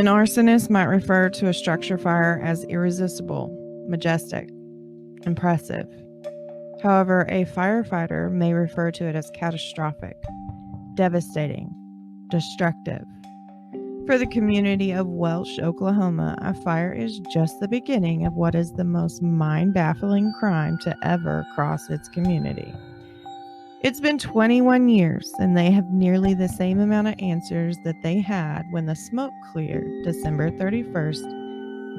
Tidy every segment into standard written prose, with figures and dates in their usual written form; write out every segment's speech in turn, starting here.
An arsonist might refer to a structure fire as irresistible, majestic, impressive. However, a firefighter may refer to it as catastrophic, devastating, destructive. For the community of Welch, Oklahoma, a fire is just the beginning of what is the most mind-baffling crime to ever cross its community. It's been 21 years, and they have nearly the same amount of answers that they had when the smoke cleared December 31st,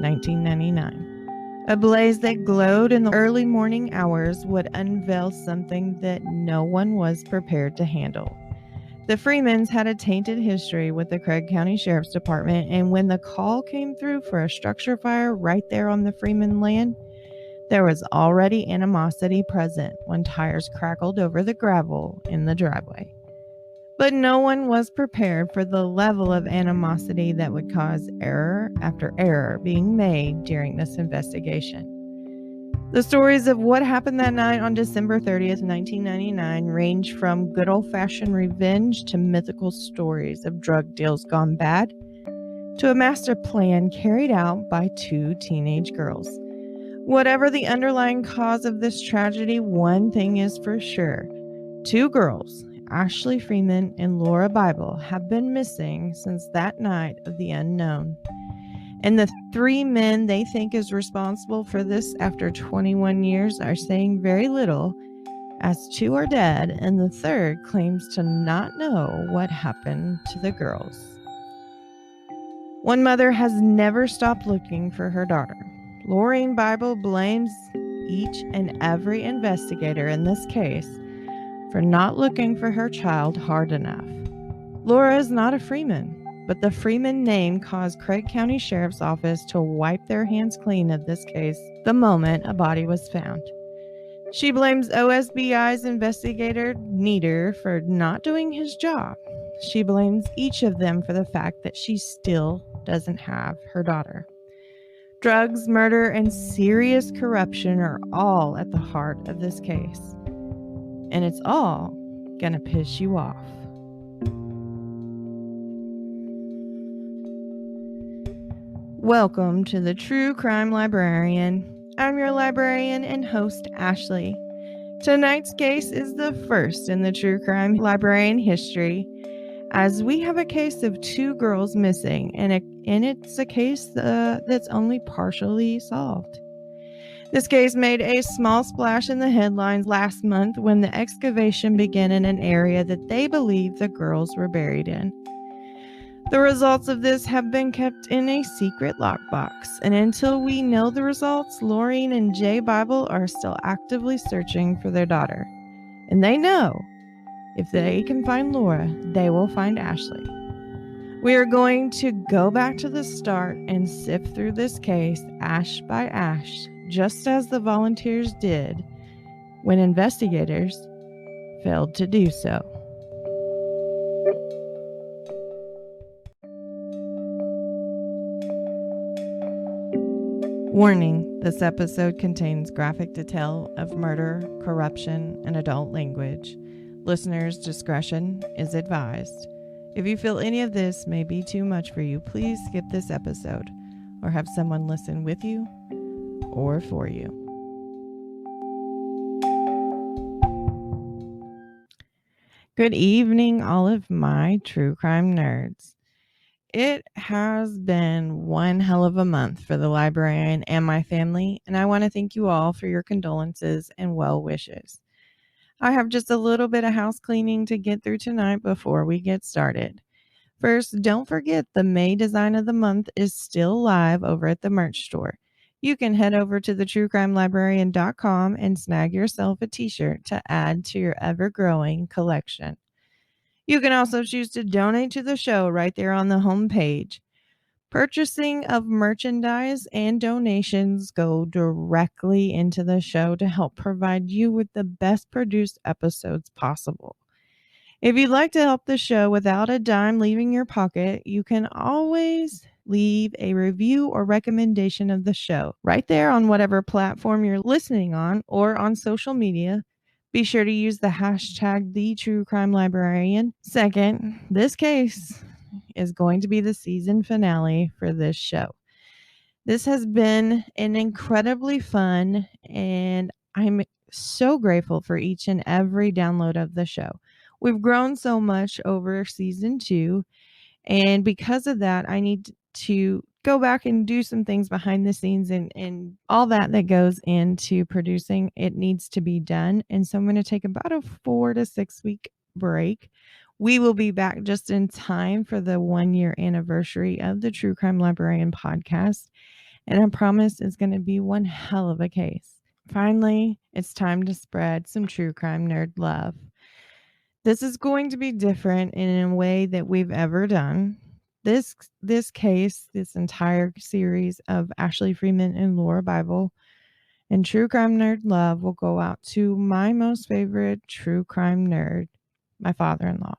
1999. A blaze that glowed in the early morning hours would unveil something that no one was prepared to handle. The Freemans had a tainted history with the Craig County Sheriff's Department, and when the call came through for a structure fire right there on the Freeman land, there was already animosity present when tires crackled over the gravel in the driveway. But no one was prepared for the level of animosity that would cause error after error being made during this investigation. The stories of what happened that night on December 30th, 1999 range from good old-fashioned revenge to mythical stories of drug deals gone bad to a master plan carried out by two teenage girls. Whatever the underlying cause of this tragedy, one thing is for sure. Two girls, Ashley Freeman and Lauria Bible, have been missing since that night of the unknown. And the three men they think is responsible for this after 21 years are saying very little, as two are dead and the third claims to not know what happened to the girls. One mother has never stopped looking for her daughter. Lauria Bible blames each and every investigator in this case for not looking for her child hard enough. Lauria is not a Freeman, but the Freeman name caused Craig County Sheriff's Office to wipe their hands clean of this case the moment a body was found. She blames OSBI's investigator, Nieder, for not doing his job. She blames each of them for the fact that she still doesn't have her daughter. Drugs, murder, and serious corruption are all at the heart of this case. And it's all gonna piss you off. Welcome to the True Crime Librarian. I'm your librarian and host, Ashley. Tonight's case is the first in the True Crime Librarian history, as we have a case of two girls missing, and it's a case that's only partially solved. This case made a small splash in the headlines last month when the excavation began in an area that they believe the girls were buried in. The results of this have been kept in a secret lockbox, and until we know the results, Lauria and Jay Bible are still actively searching for their daughter. And they know if they can find Lauria, they will find Ashley. We are going to go back to the start and sift through this case ash by ash, just as the volunteers did when investigators failed to do so. Warning, this episode contains graphic detail of murder, corruption, and adult language. Listeners' discretion is advised. If you feel any of this may be too much for you, please skip this episode or have someone listen with you or for you. Good evening, all of my true crime nerds. It has been one hell of a month for the librarian and my family, and I want to thank you all for your condolences and well wishes. I have just a little bit of house cleaning to get through tonight before we get started. First, don't forget the May design of the month is still live over at the merch store. You can head over to thetruecrimelibrarian.com and snag yourself a t-shirt to add to your ever-growing collection. You can also choose to donate to the show right there on the home page. Purchasing of merchandise and donations go directly into the show to help provide you with the best produced episodes possible. If you'd like to help the show without a dime leaving your pocket, you can always leave a review or recommendation of the show right there on whatever platform you're listening on or on social media. Be sure to use the hashtag #TheTrueCrimeLibrarian. Second, this case is going to be the season finale for this show. This has been an incredibly fun, and I'm so grateful for each and every download of the show. We've grown so much over season 2, and because of that, I need to go back and do some things behind the scenes, and all that goes into producing. It needs to be done. And so I'm going to take about a 4 to 6 week break. We will be back just in time for the 1-year anniversary of the True Crime Librarian podcast. And I promise it's going to be one hell of a case. Finally, it's time to spread some true crime nerd love. This is going to be different in a way that we've ever done. This case, this entire series of Ashley Freeman and Lauria Bible and True Crime Nerd Love will go out to my most favorite true crime nerd, my father-in-law.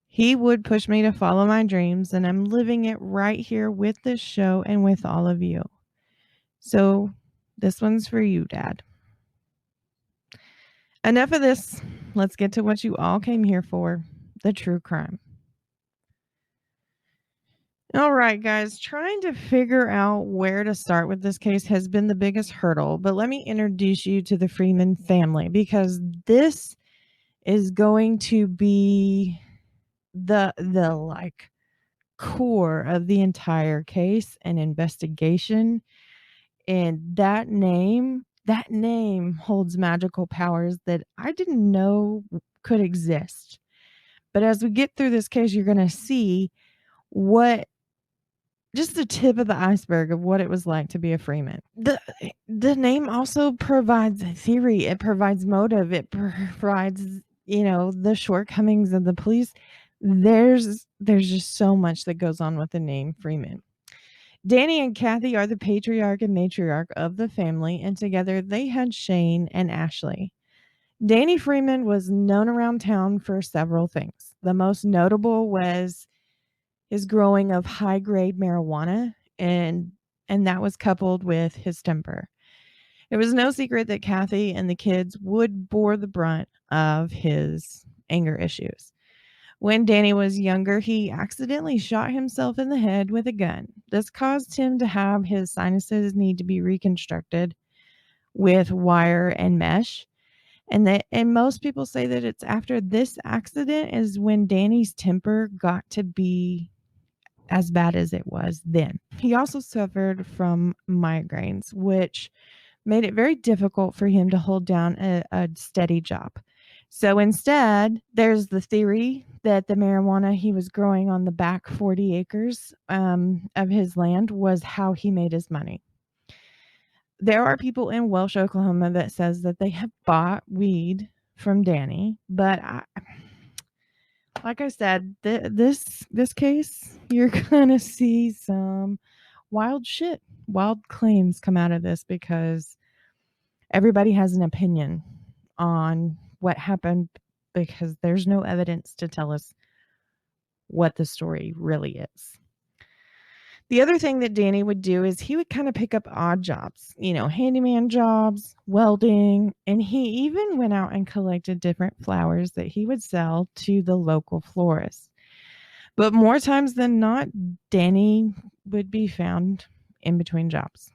He would push me to follow my dreams, and I'm living it right here with this show and with all of you. So this one's for you, Dad. Enough of this. Let's get to what you all came here for, the true crime. All right, guys, trying to figure out where to start with this case has been the biggest hurdle, but let me introduce you to the Freeman family, because this is going to be the like core of the entire case and investigation. And that name holds magical powers that I didn't know could exist. But as we get through this case, you're going to see just the tip of the iceberg of what it was like to be a Freeman. The name also provides a theory. It provides motive. It provides, the shortcomings of the police. There's just so much that goes on with the name Freeman. Danny and Kathy are the patriarch and matriarch of the family, and together they had Shane and Ashley. Danny Freeman was known around town for several things. The most notable was his growing of high-grade marijuana, and that was coupled with his temper. It was no secret that Kathy and the kids would bore the brunt of his anger issues. When Danny was younger, he accidentally shot himself in the head with a gun. This caused him to have his sinuses need to be reconstructed with wire and mesh. And most people say that it's after this accident is when Danny's temper got to be as bad as it was then. He also suffered from migraines, which made it very difficult for him to hold down a steady job. So instead, there's the theory that the marijuana he was growing on the back 40 acres of his land was how he made his money. There are people in Welch, Oklahoma that says that they have bought weed from Danny, but like I said, this case, you're going to see some wild claims come out of this, because everybody has an opinion on what happened, because there's no evidence to tell us what the story really is. The other thing that Danny would do is he would kind of pick up odd jobs, handyman jobs, welding, and he even went out and collected different flowers that he would sell to the local florist. But more times than not, Danny would be found in between jobs.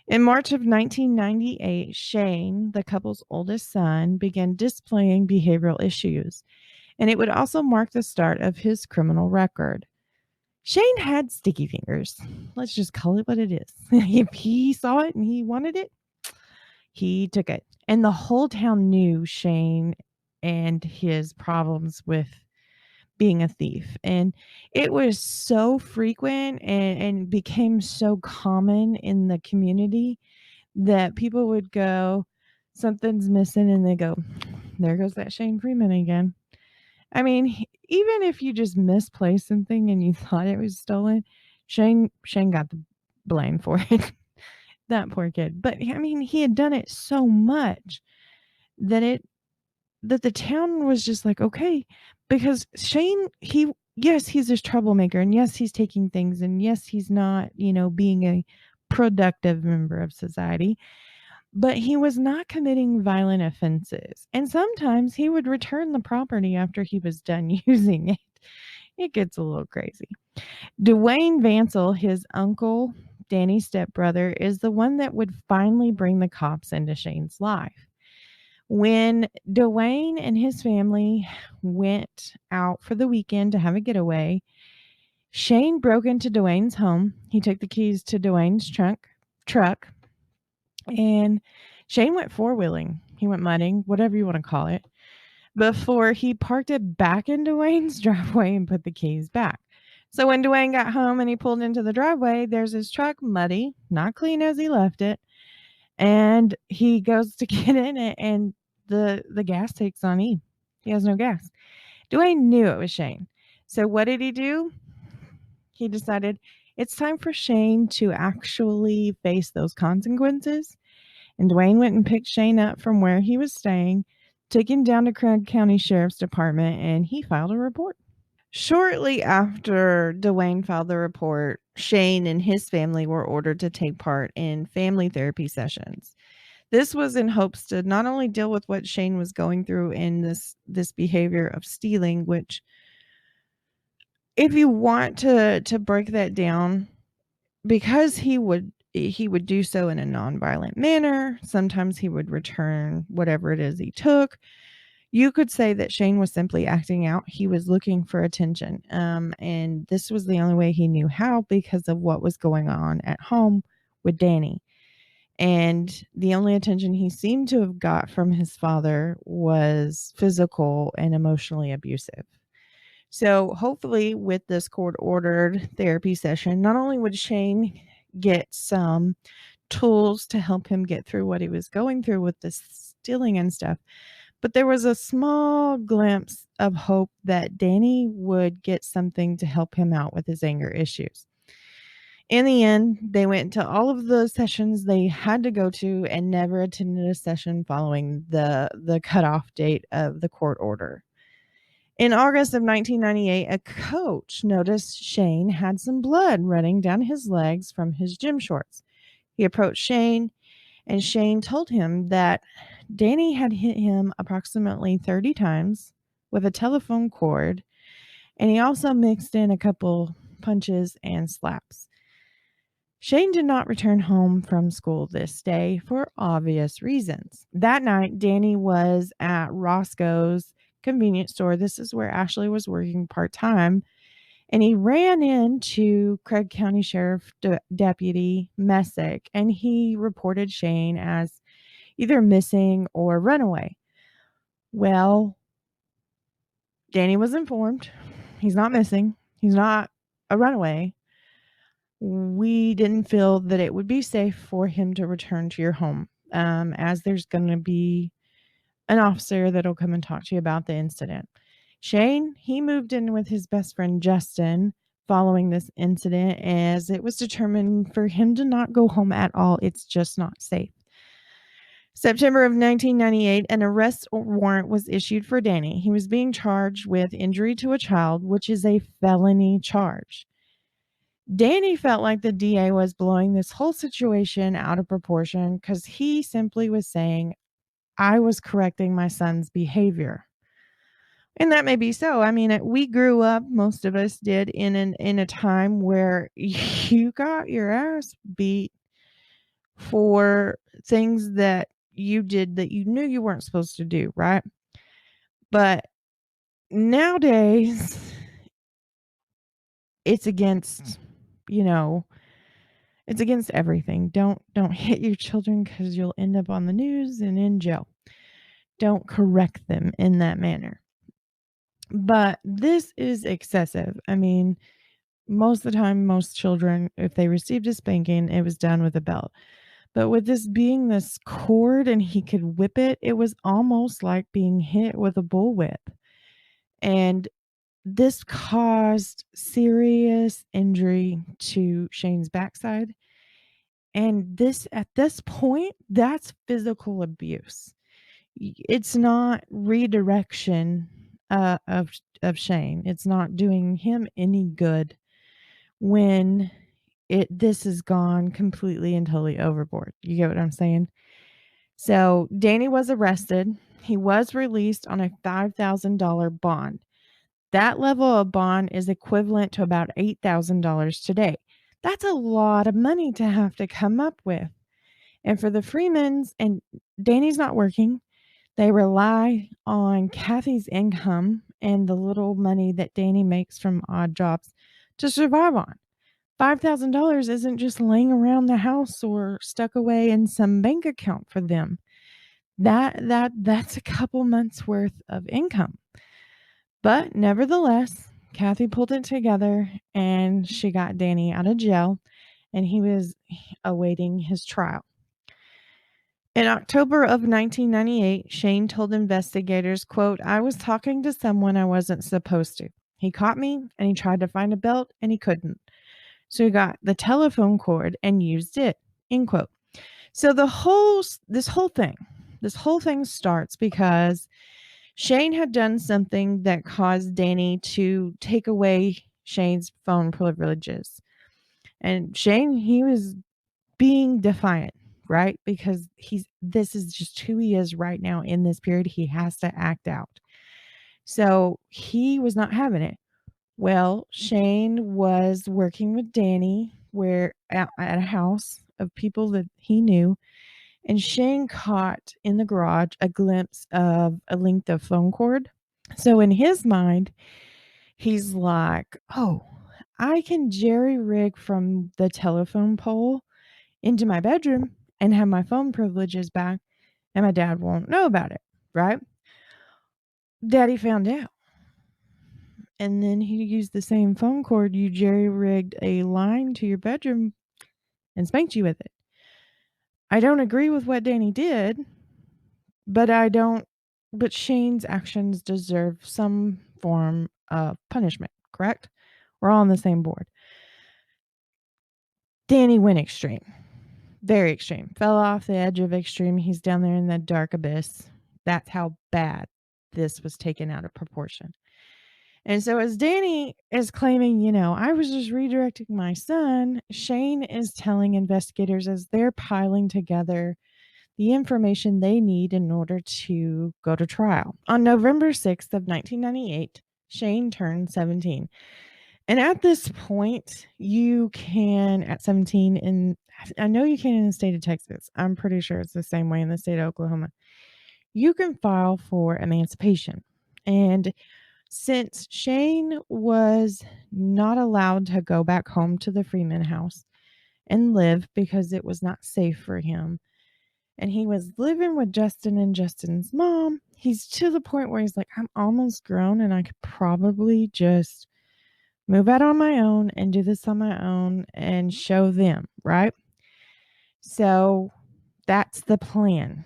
In March of 1998, Shane, the couple's oldest son, began displaying behavioral issues, and it would also mark the start of his criminal record. Shane had sticky fingers. Let's just call it what it is. If he saw it and he wanted it, he took it. And the whole town knew Shane and his problems with being a thief. And it was so frequent and became so common in the community that people would go, something's missing, and they go, there goes that Shane Freeman again. I mean, even if you just misplaced something and you thought it was stolen, Shane got the blame for it. That poor kid. But I mean, he had done it so much that the town was just like, okay, because Shane, he's a troublemaker, and yes, he's taking things, and yes, he's not, being a productive member of society. But he was not committing violent offenses. And sometimes he would return the property after he was done using it. It gets a little crazy. Dwayne Vansel, his uncle, Danny's stepbrother, is the one that would finally bring the cops into Shane's life. When Dwayne and his family went out for the weekend to have a getaway, Shane broke into Dwayne's home. He took the keys to Dwayne's truck, and Shane went four-wheeling. He went mudding, whatever you want to call it, before he parked it back in Dwayne's driveway and put the keys back. So when Dwayne got home and he pulled into the driveway, there's his truck muddy, not clean as he left it, and he goes to get in it, and the gas takes on E. He has no gas. Dwayne knew it was Shane. So what did he do? He decided it's time for Shane to actually face those consequences. And Dwayne went and picked Shane up from where he was staying, took him down to Craig County Sheriff's Department, and he filed a report. Shortly after Dwayne filed the report, Shane and his family were ordered to take part in family therapy sessions. This was in hopes to not only deal with what Shane was going through in this behavior of stealing, which, if you want to break that down, because he would do so in a nonviolent manner. Sometimes he would return whatever it is he took. You could say that Shane was simply acting out. He was looking for attention. And this was the only way he knew how, because of what was going on at home with Danny. And the only attention he seemed to have got from his father was physical and emotionally abusive. So hopefully with this court-ordered therapy session, not only would Shane get some tools to help him get through what he was going through with this stealing and stuff, but there was a small glimpse of hope that Danny would get something to help him out with his anger issues. In the end, they went to all of the sessions they had to go to and never attended a session following the cutoff date of the court order. In August of 1998, a coach noticed Shane had some blood running down his legs from his gym shorts. He approached Shane, and Shane told him that Danny had hit him approximately 30 times with a telephone cord, and he also mixed in a couple punches and slaps. Shane did not return home from school this day for obvious reasons. That night, Danny was at Roscoe's convenience store. This is where Ashley was working part-time, and he ran into Craig County Sheriff Deputy Messick, and he reported Shane as either missing or runaway. Well, Danny was informed. He's not missing. He's not a runaway. We didn't feel that it would be safe for him to return to your home, as there's going to be an officer that'll come and talk to you about the incident. Shane, he moved in with his best friend Justin following this incident, as it was determined for him to not go home at all. It's just not safe. September of 1998, an arrest warrant was issued for Danny. He was being charged with injury to a child, which is a felony charge. Danny felt like the DA was blowing this whole situation out of proportion, because he simply was saying, I was correcting my son's behavior. And that may be so. I mean, we grew up, most of us did, in a time where you got your ass beat for things that you did that you knew you weren't supposed to do, right? But nowadays, it's against, it's against everything. Don't hit your children, because you'll end up on the news and in jail. Don't correct them in that manner. But this is excessive. I mean, most of the time, most children, if they received a spanking, it was done with a belt. But with this being this cord and he could whip it, it was almost like being hit with a bullwhip. And this caused serious injury to Shane's backside. And at this point, that's physical abuse. It's not redirection of Shane. It's not doing him any good when this has gone completely and totally overboard. You get what I'm saying? So Danny was arrested. He was released on a $5,000 bond. That level of bond is equivalent to about $8,000 today. That's a lot of money to have to come up with. And for the Freemans, and Danny's not working, they rely on Kathy's income and the little money that Danny makes from odd jobs to survive on. $5,000 isn't just laying around the house or stuck away in some bank account for them. That's a couple months worth of income. But nevertheless, Kathy pulled it together and she got Danny out of jail, and he was awaiting his trial. In October of 1998, Shane told investigators, quote, "I was talking to someone I wasn't supposed to. He caught me and he tried to find a belt and he couldn't. So he got the telephone cord and used it," end quote. So this whole thing starts because Shane had done something that caused Danny to take away Shane's phone privileges. And Shane, he was being defiant, right? Because this is just who he is right now in this period. He has to act out. So he was not having it. Well, Shane was working with Danny at a house of people that he knew, and Shane caught in the garage a glimpse of a length of phone cord. So in his mind, he's like, "Oh, I can jerry rig from the telephone pole into my bedroom and have my phone privileges back, and my dad won't know about it," right? Daddy found out. And then he used the same phone cord. You jerry rigged a line to your bedroom and spanked you with it. I don't agree with what Danny did, but Shane's actions deserve some form of punishment, correct? We're all on the same board. Danny went extreme. Very extreme. Fell off the edge of extreme. He's down there in that dark abyss. That's how bad this was taken out of proportion. And so as Danny is claiming, I was just redirecting my son, Shane is telling investigators as they're piling together the information they need in order to go to trial. On November 6th of 1998, Shane turned 17. And at this point, you can, at 17, and I know you can in the state of Texas. I'm pretty sure it's the same way in the state of Oklahoma. You can file for emancipation. And since Shane was not allowed to go back home to the Freeman house and live because it was not safe for him, and he was living with Justin and Justin's mom, he's to the point where he's like, "I'm almost grown and I could probably just move out on my own and do this on my own and show them," right? So that's the plan.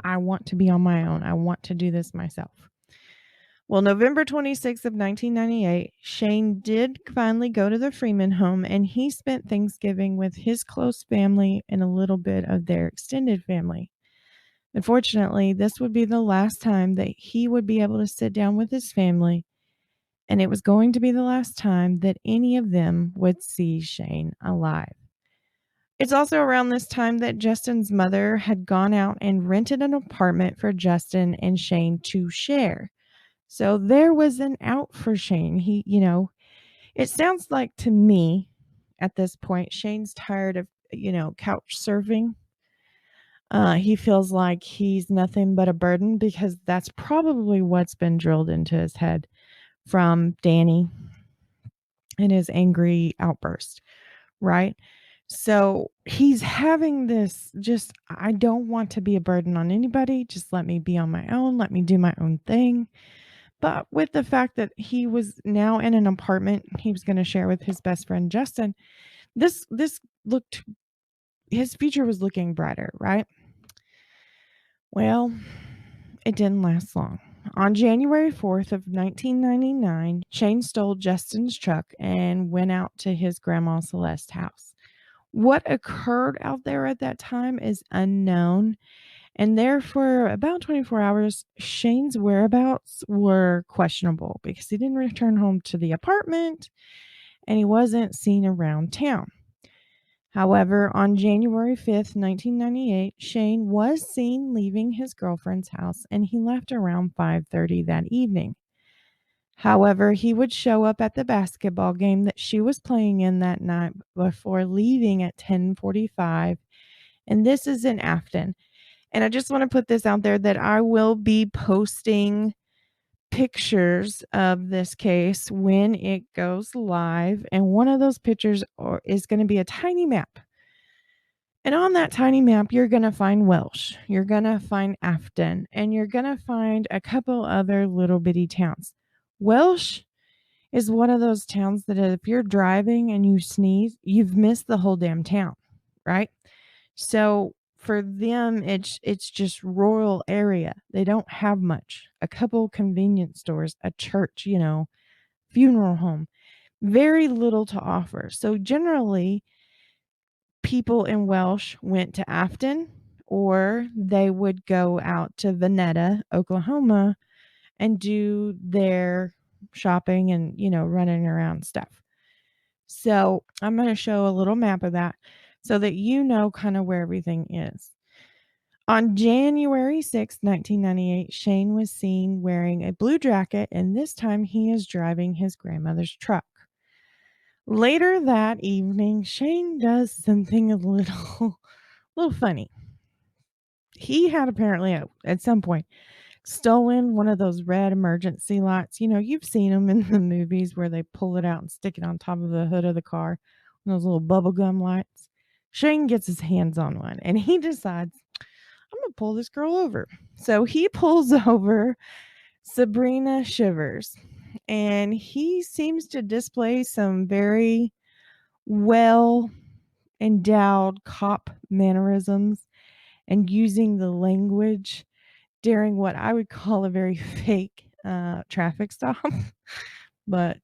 I want to be on my own. I want to do this myself. Well, November 26th of 1998, Shane did finally go to the Freeman home, and he spent Thanksgiving with his close family and a little bit of their extended family. Unfortunately, this would be the last time that he would be able to sit down with his family, and it was going to be the last time that any of them would see Shane alive. It's also around this time that Justin's mother had gone out and rented an apartment for Justin and Shane to share. So there was an out for Shane. It sounds like to me at this point, Shane's tired of, couch surfing. He feels like he's nothing but a burden because that's probably what's been drilled into his head from Danny and his angry outburst, right? So he's having this I don't want to be a burden on anybody. Just let me be on my own. Let me do my own thing. But with the fact that he was now in an apartment he was going to share with his best friend Justin, this his future was looking brighter, right? Well, it didn't last long. On January 4th of 1999, Shane stole Justin's truck and went out to his grandma Celeste's house. What occurred out there at that time is unknown. And there for about 24 hours, Shane's whereabouts were questionable because he didn't return home to the apartment and he wasn't seen around town. However, on January 5th, 1998, Shane was seen leaving his girlfriend's house and he left around 5:30 that evening. However, he would show up at the basketball game that she was playing in that night before leaving at 10:45, and this is in Afton. And I just want to put this out there that I will be posting pictures of this case when it goes live, and one of those pictures is going to be a tiny map. And on that tiny map, you're going to find Welsh, you're going to find Afton, and you're going to find a couple other little bitty towns. Welsh is one of those towns that if you're driving and you sneeze, you've missed the whole damn town, right? So for them, it's just rural area. They don't have much. A couple convenience stores, a church, funeral home, very little to offer. So generally, people in Welsh went to Afton, or they would go out to Veneta, Oklahoma, and do their shopping and, running around stuff. So I'm going to show a little map of that so that you know kind of where everything is. On January 6, 1998, Shane was seen wearing a blue jacket, and this time he is driving his grandmother's truck. Later that evening, Shane does something a little funny. He had apparently at some point stolen one of those red emergency lights. You've seen them in the movies where they pull it out and stick it on top of the hood of the car, those little bubblegum lights. Shane gets his hands on one and he decides, I'm going to pull this girl over. So he pulls over Sabrina Shivers, and he seems to display some very well endowed cop mannerisms and using the language during what I would call a very fake traffic stop. But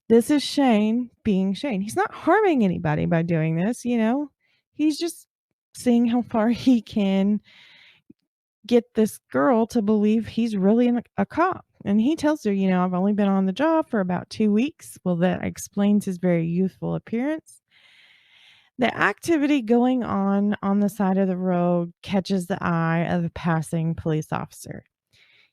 this is Shane being Shane. He's not harming anybody by doing this, He's just seeing how far he can get this girl to believe he's really a cop. And he tells her, I've only been on the job for about 2 weeks. Well, that explains his very youthful appearance. The activity going on the side of the road catches the eye of a passing police officer.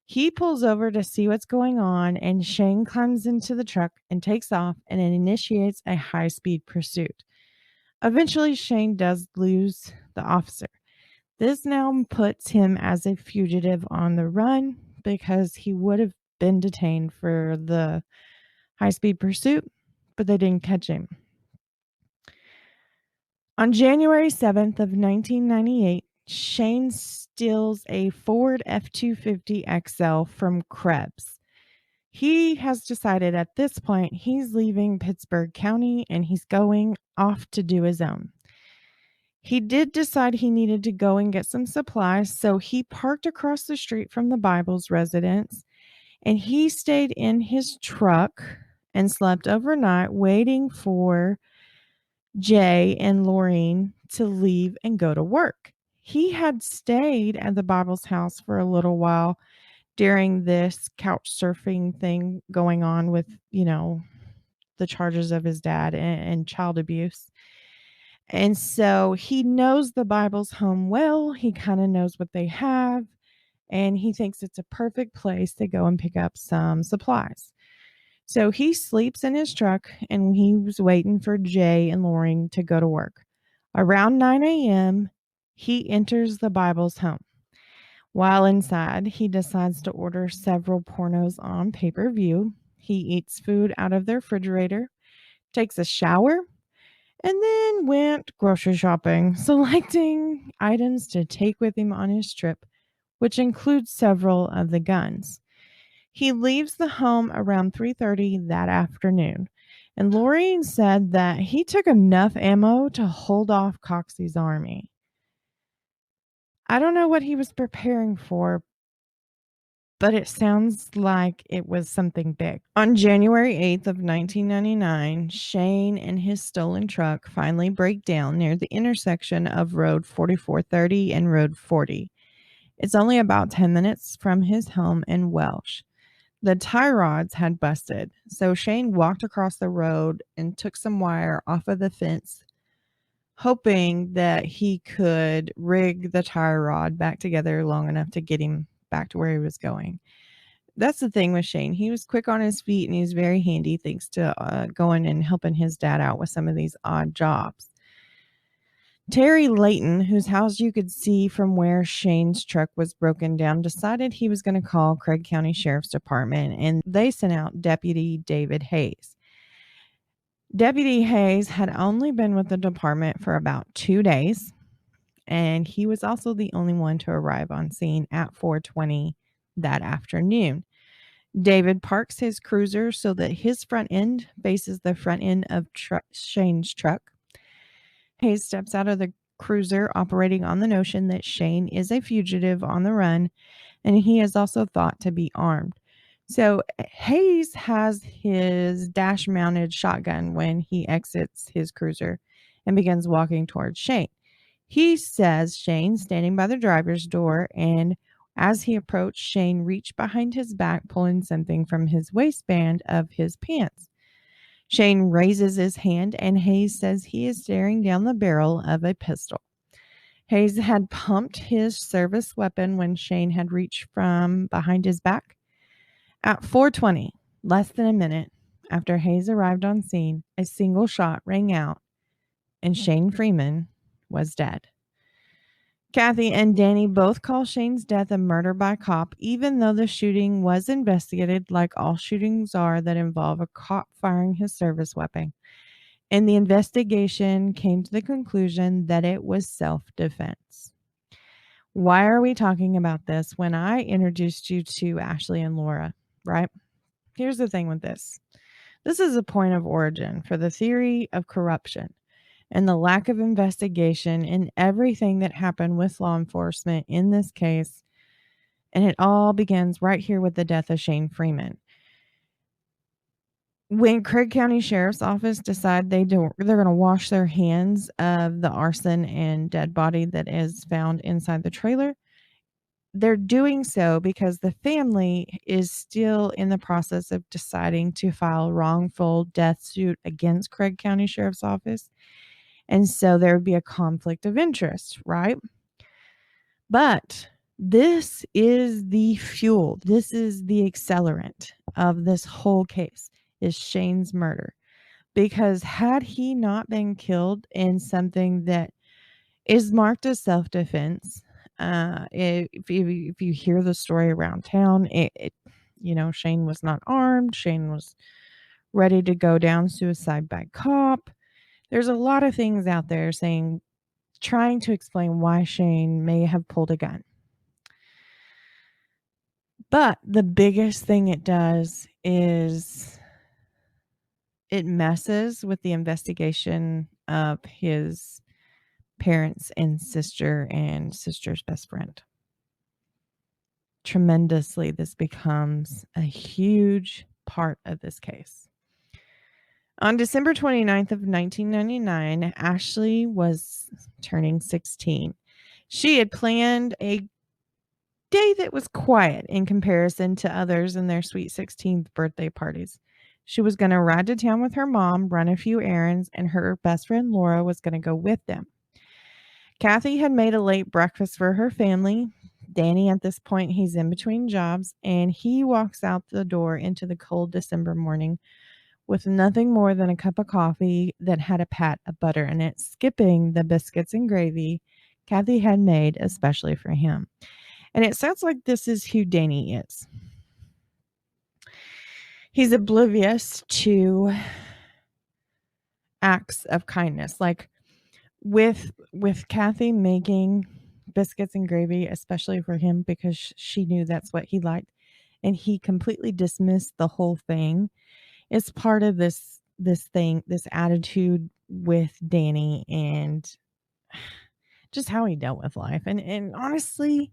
He pulls over to see what's going on, and Shane climbs into the truck and takes off and initiates a high-speed pursuit. Eventually, Shane does lose the officer. This now puts him as a fugitive on the run because he would have been detained for the high-speed pursuit, but they didn't catch him. On January 7th of 1998, Shane steals a Ford F-250 XL from Krebs. He has decided at this point he's leaving Pittsburgh County and he's going off to do his own. He did decide he needed to go and get some supplies, so he parked across the street from the Bible's residence, and he stayed in his truck and slept overnight waiting for Jay and Laureen to leave and go to work. He had stayed at the Bible's house for a little while during this couch surfing thing going on with, the charges of his dad and child abuse. And so he knows the Bible's home well. He kind of knows what they have, and he thinks it's a perfect place to go and pick up some supplies. So he sleeps in his truck, and he was waiting for Jay and Lauren to go to work. Around 9 a.m., he enters the Bible's home. While inside, he decides to order several pornos on pay-per-view. He eats food out of the refrigerator, takes a shower, and then went grocery shopping, selecting items to take with him on his trip, which includes several of the guns. He leaves the home around 3:30 that afternoon, and Laureen said that he took enough ammo to hold off Coxey's army. I don't know what he was preparing for, but it sounds like it was something big. On January 8th of 1999, Shane and his stolen truck finally break down near the intersection of Road 4430 and Road 40. It's only about 10 minutes from his home in Welsh. The tie rods had busted, so Shane walked across the road and took some wire off of the fence, hoping that he could rig the tie rod back together long enough to get him back to where he was going. That's the thing with Shane. He was quick on his feet and he's very handy thanks to going and helping his dad out with some of these odd jobs. Terry Layton, whose house you could see from where Shane's truck was broken down, decided he was going to call Craig County Sheriff's Department, and they sent out Deputy David Hayes. Deputy Hayes had only been with the department for about 2 days, and he was also the only one to arrive on scene at 4:20 that afternoon. David parks his cruiser so that his front end faces the front end of Shane's truck. Hayes steps out of the cruiser, operating on the notion that Shane is a fugitive on the run, and he is also thought to be armed. So Hayes has his dash-mounted shotgun when he exits his cruiser and begins walking towards Shane. He says Shane standing by the driver's door, and as he approached, Shane reached behind his back, pulling something from his waistband of his pants. Shane raises his hand, and Hayes says he is staring down the barrel of a pistol. Hayes had pumped his service weapon when Shane had reached from behind his back. At 4:20, less than a minute after Hayes arrived on scene, a single shot rang out, and Shane Freeman was dead. Kathy and Danny both call Shane's death a murder by cop, even though the shooting was investigated like all shootings are that involve a cop firing his service weapon. And the investigation came to the conclusion that it was self-defense. Why are we talking about this when I introduced you to Ashley and Laura, right? Here's the thing with this. This is a point of origin for the theory of corruption and the lack of investigation in everything that happened with law enforcement in this case. And it all begins right here with the death of Shane Freeman. When Craig County Sheriff's Office decide they're going to wash their hands of the arson and dead body that is found inside the trailer, they're doing so because the family is still in the process of deciding to file a wrongful death suit against Craig County Sheriff's Office. And so there would be a conflict of interest, right? But this is the fuel. This is the accelerant of this whole case, is Shane's murder. Because had he not been killed in something that is marked as self-defense, if you hear the story around town, Shane was not armed. Shane was ready to go down suicide by cop. There's a lot of things out there trying to explain why Shane may have pulled a gun. But the biggest thing it does is it messes with the investigation of his parents and sister's best friend. Tremendously, this becomes a huge part of this case. On December 29th of 1999, Ashley was turning 16. She had planned a day that was quiet in comparison to others in their sweet 16th birthday parties. She was going to ride to town with her mom, run a few errands, and her best friend Laura was going to go with them. Kathy had made a late breakfast for her family. Danny, at this point, he's in between jobs, and he walks out the door into the cold December morning with nothing more than a cup of coffee that had a pat of butter in it, skipping the biscuits and gravy Kathy had made especially for him. And it sounds like this is who Danny is. He's oblivious to acts of kindness. Like with Kathy making biscuits and gravy, especially for him, because she knew that's what he liked, and he completely dismissed the whole thing. It's part of this attitude with Danny and just how he dealt with life. And honestly,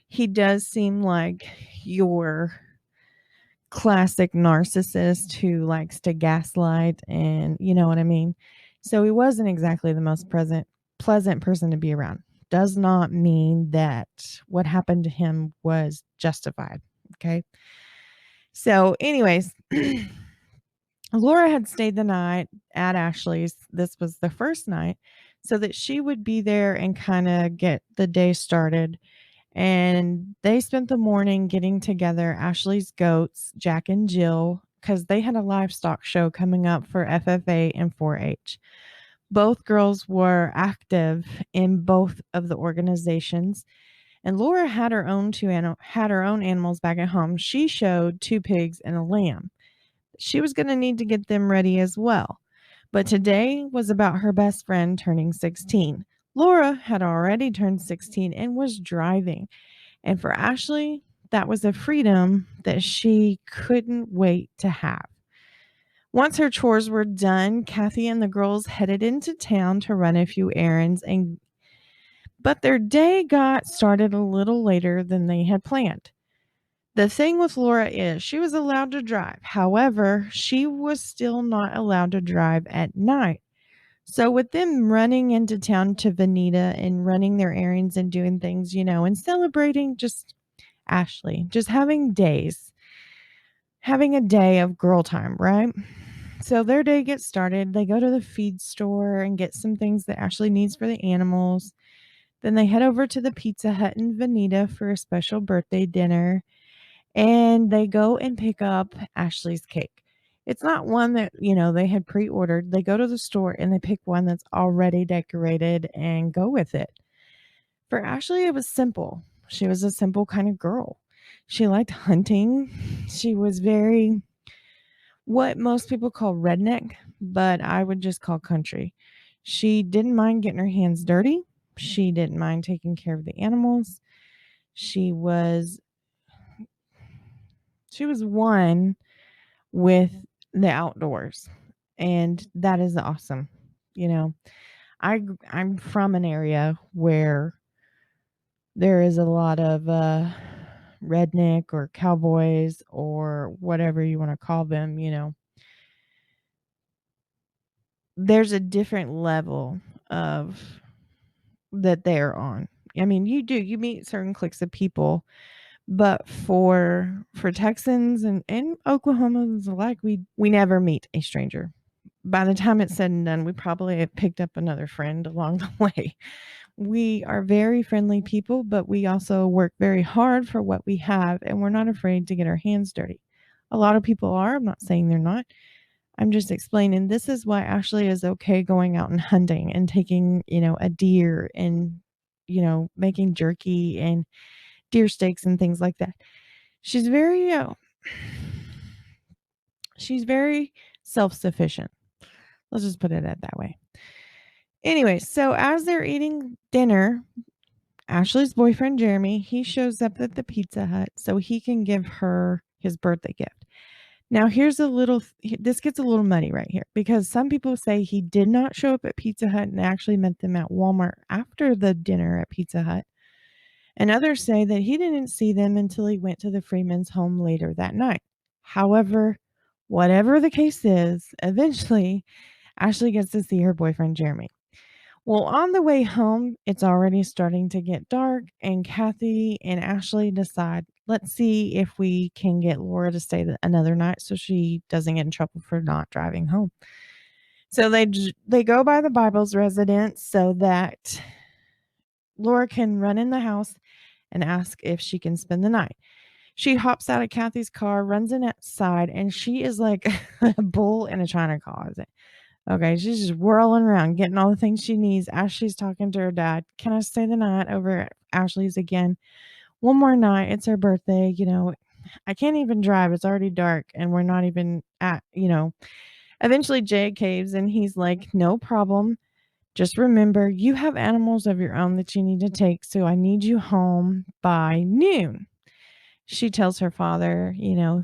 he does seem like your classic narcissist who likes to gaslight, and you know what I mean? So he wasn't exactly the most pleasant person to be around. Does not mean that what happened to him was justified. Okay. So anyways, Laura had stayed the night at Ashley's. This was the first night, so that she would be there and kind of get the day started. And they spent the morning getting together Ashley's goats, Jack and Jill, because they had a livestock show coming up for FFA and 4-H. Both girls were active in both of the organizations, and Laura had her own animals back at home. She showed 2 pigs and a lamb. She was going to need to get them ready as well. But today was about her best friend turning 16. Laura had already turned 16 and was driving. And for Ashley, that was a freedom that she couldn't wait to have. Once her chores were done, Kathy and the girls headed into town to run a few errands, but their day got started a little later than they had planned. The thing with Laura is she was allowed to drive. However, she was still not allowed to drive at night. So with them running into town to Veneta and running their errands and doing things, and celebrating just Ashley, just having a day of girl time, right? So their day gets started. They go to the feed store and get some things that Ashley needs for the animals. Then they head over to the Pizza Hut in Veneta for a special birthday dinner. And they go and pick up Ashley's cake. It's not one that, they had pre-ordered. They go to the store and they pick one that's already decorated and go with it. For Ashley, it was simple. She was a simple kind of girl. She liked hunting. She was very what most people call redneck, but I would just call country. She didn't mind getting her hands dirty. She didn't mind taking care of the animals. She was one with the outdoors, and that is awesome. I'm from an area where there is a lot of redneck or cowboys or whatever you want to call them. There's a different level of that they're on. I mean, you meet certain cliques of people, but for Texans and Oklahomans alike, we never meet a stranger. By the time it's said and done, we probably have picked up another friend along the way. We are very friendly people, but we also work very hard for what we have, and we're not afraid to get our hands dirty. A lot of people are. I'm not saying they're not. I'm just explaining this is why Ashley is okay going out and hunting and taking, a deer and, making jerky and deer steaks and things like that. She's very self-sufficient. Let's just put it that way. Anyway, so as they're eating dinner, Ashley's boyfriend, Jeremy, he shows up at the Pizza Hut so he can give her his birthday gift. Now, this gets a little muddy right here because some people say he did not show up at Pizza Hut and actually met them at Walmart after the dinner at Pizza Hut. And others say that he didn't see them until he went to the Freeman's home later that night. However, whatever the case is, eventually Ashley gets to see her boyfriend, Jeremy. Well, on the way home, it's already starting to get dark, and Kathy and Ashley decide, let's see if we can get Laura to stay another night so she doesn't get in trouble for not driving home. So they go by the Bible's residence so that Laura can run in the house and ask if she can spend the night. She hops out of Kathy's car, runs inside, and she is like a bull in a china closet. Okay, she's just whirling around, getting all the things she needs as she's talking to her dad. Can I stay the night over at Ashley's again? One more night. It's her birthday. I can't even drive. It's already dark, and we're not even at, Eventually, Jay caves, and he's like, no problem. Just remember, you have animals of your own that you need to take, so I need you home by noon. She tells her father,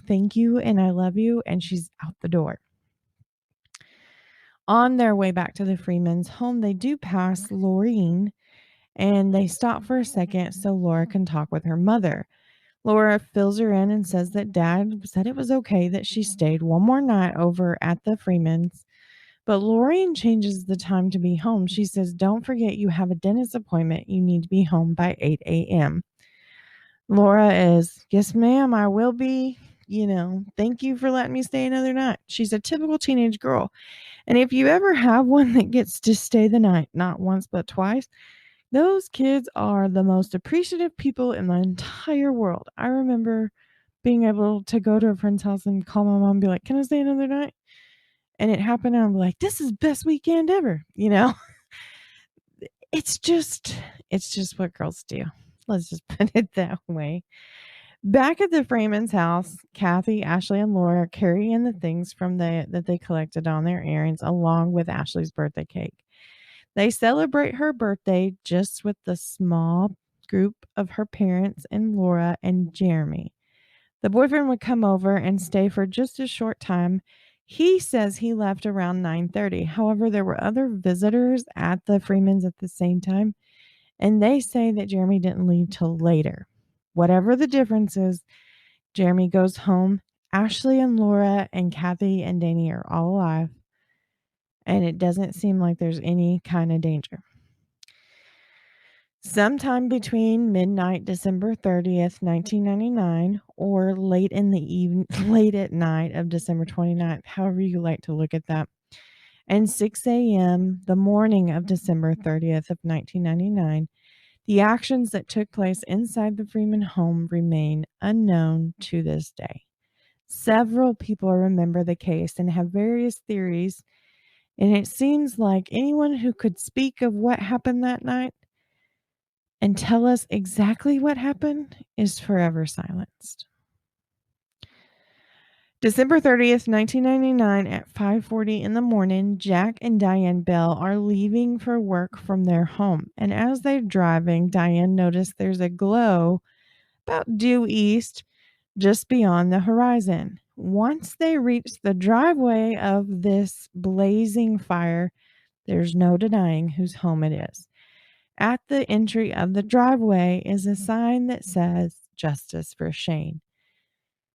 thank you and I love you, and she's out the door. On their way back to the Freeman's home, they do pass Laureen, and they stop for a second so Laura can talk with her mother. Laura fills her in and says that Dad said it was okay that she stayed one more night over at the Freeman's. But Laureen changes the time to be home. She says, don't forget you have a dentist appointment. You need to be home by 8 a.m. Laura is, yes, ma'am, I will be. Thank you for letting me stay another night. She's a typical teenage girl. And if you ever have one that gets to stay the night, not once but twice, Those kids are the most appreciative people in the entire world. I remember being able to go to a friend's house and call my mom and be like, "Can I stay another night?" And it happened, and I'm like, "This is best weekend ever," you know? It's just it's just what girls do. Let's just put it that way. Back at the Freeman's house, Kathy, Ashley, and Laura carry in the things that they collected on their errands along with Ashley's birthday cake. They celebrate her birthday just with the small group of her parents and Laura and Jeremy. The boyfriend would come over and stay for just a short time. He says he left around 9:30. However, there were other visitors at the Freemans at the same time, and they say that Jeremy didn't leave till later. Whatever the difference is, Jeremy goes home. Ashley and Laura and Kathy and Danny are all alive, and it doesn't seem like there's any kind of danger. Sometime between midnight, December 30th, 1999, or late in the evening, late at night of December 29th, however you like to look at that, and 6 a.m., the morning of December 30th of 1999, the actions that took place inside the Freeman home remain unknown to this day. Several people remember the case and have various theories, and it seems like anyone who could speak of what happened that night and tell us exactly what happened is forever silenced. December 30th, 1999 at 5:40 in the morning, Jack and Diane Bell are leaving for work from their home. And as they're driving, Diane noticed there's a glow about due east just beyond the horizon. Once they reach the driveway of this blazing fire, there's no denying whose home it is. At the entry of the driveway is a sign that says Justice for Shane.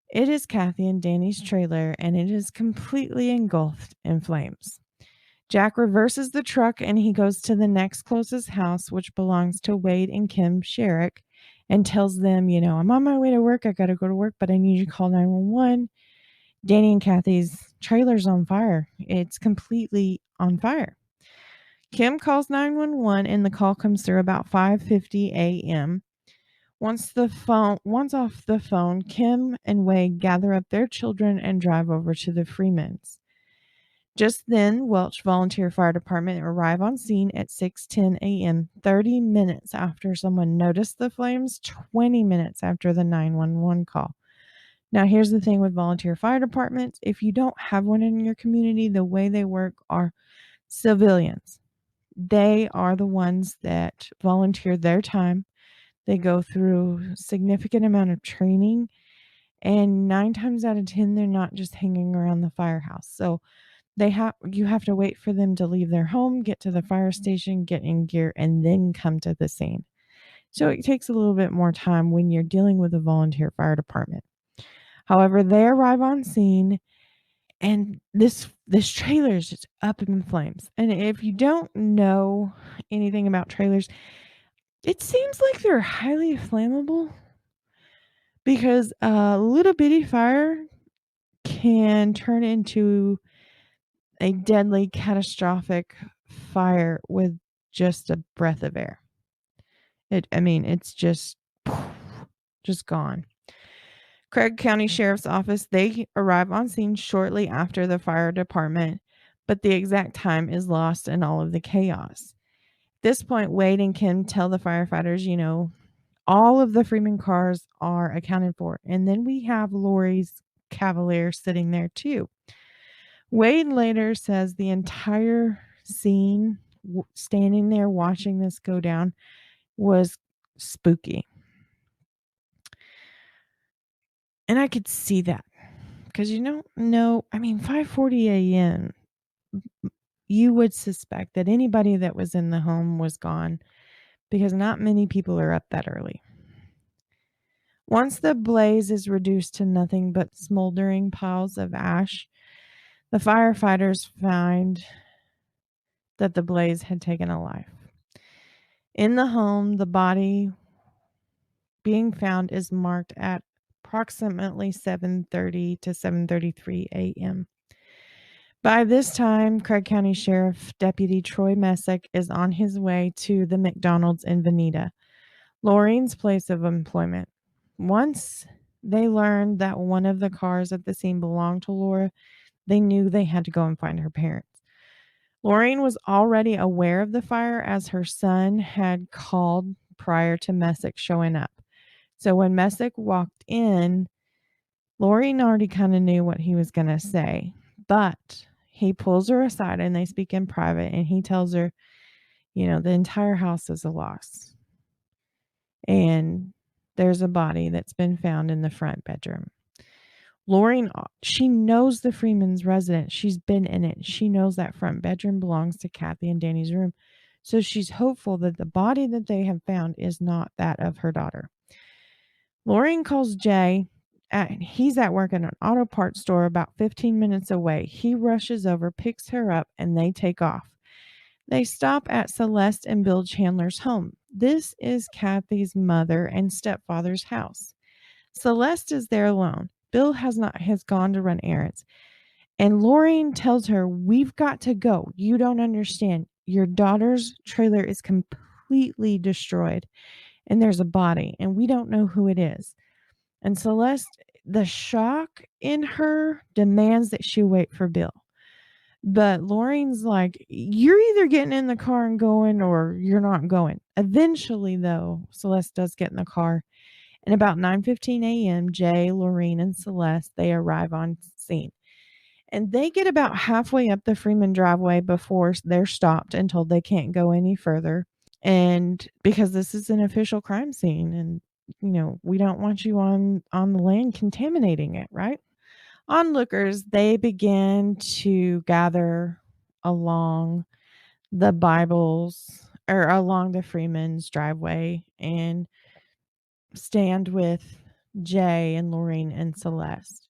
It is Kathy and Danny's trailer, and it is completely engulfed in flames. Jack reverses the truck and he goes to the next closest house, which belongs to Wade and Kim Sherrick, and tells them, I'm on my way to work. I got to go to work, but I need you to call 911. Danny and Kathy's trailer's on fire. It's completely on fire. Kim calls 911 and the call comes through about 5:50 a.m. Once off the phone, Kim and Wade gather up their children and drive over to the Freemans. Just then, Welch Volunteer Fire Department arrive on scene at 6:10 a.m., 30 minutes after someone noticed the flames, 20 minutes after the 911 call. Now, here's the thing with volunteer fire departments. If you don't have one in your community, the way they work are civilians. They are the ones that volunteer their time. They go through significant amount of training, and 9 times out of 10, they're not just hanging around the firehouse. So you have to wait for them to leave their home, get to the fire station, get in gear, and then come to the scene. So it takes a little bit more time when you're dealing with a volunteer fire department. However, they arrive on scene and this trailer is just up in flames. And if you don't know anything about trailers, it seems like they're highly flammable because a little bitty fire can turn into a deadly, catastrophic fire with just a breath of air. It's just gone. Craig County Sheriff's Office, they arrive on scene shortly after the fire department, but the exact time is lost in all of the chaos. At this point, Wade and Kim tell the firefighters, all of the Freeman cars are accounted for. And then we have Lori's Cavalier sitting there too. Wade later says the entire scene, standing there watching this go down, was spooky. And I could see that because 5:40 a.m., you would suspect that anybody that was in the home was gone because not many people are up that early. Once the blaze is reduced to nothing but smoldering piles of ash, the firefighters find that the blaze had taken a life. In the home, the body being found is marked at approximately 7:30 to 7:33 a.m. By this time, Craig County Sheriff Deputy Troy Messick is on his way to the McDonald's in Veneta, Laureen's place of employment. Once they learned that one of the cars at the scene belonged to Laura, they knew they had to go and find her parents. Laureen was already aware of the fire as her son had called prior to Messick showing up. So when Messick walked in, Laureen already kind of knew what he was going to say, but he pulls her aside and they speak in private, and he tells her, the entire house is a loss. And there's a body that's been found in the front bedroom. Laureen, she knows the Freeman's residence. She's been in it. She knows that front bedroom belongs to Kathy and Danny's room. So she's hopeful that the body that they have found is not that of her daughter. Laureen calls Jay. He's at work at an auto parts store about 15 minutes away. He rushes over, picks her up, and they take off. They stop at Celeste and Bill Chandler's home. This is Kathy's mother and stepfather's house. Celeste is there alone. Bill has gone to run errands. And Laureen tells her, "We've got to go. You don't understand. Your daughter's trailer is completely destroyed, and there's a body, and we don't know who it is." And Celeste, the shock in her demands that she wait for Bill. But Laureen's like, "You're either getting in the car and going, or you're not going." Eventually, though, Celeste does get in the car. And about 9:15 a.m., Jay, Laureen, and Celeste, they arrive on scene. And they get about halfway up the Freeman driveway before they're stopped and told they can't go any further. And because this is an official crime scene, and we don't want you on the land contaminating it, right? Onlookers, they begin to gather along the Bibles or along the Freeman's driveway and stand with Jay and Laureen and Celeste.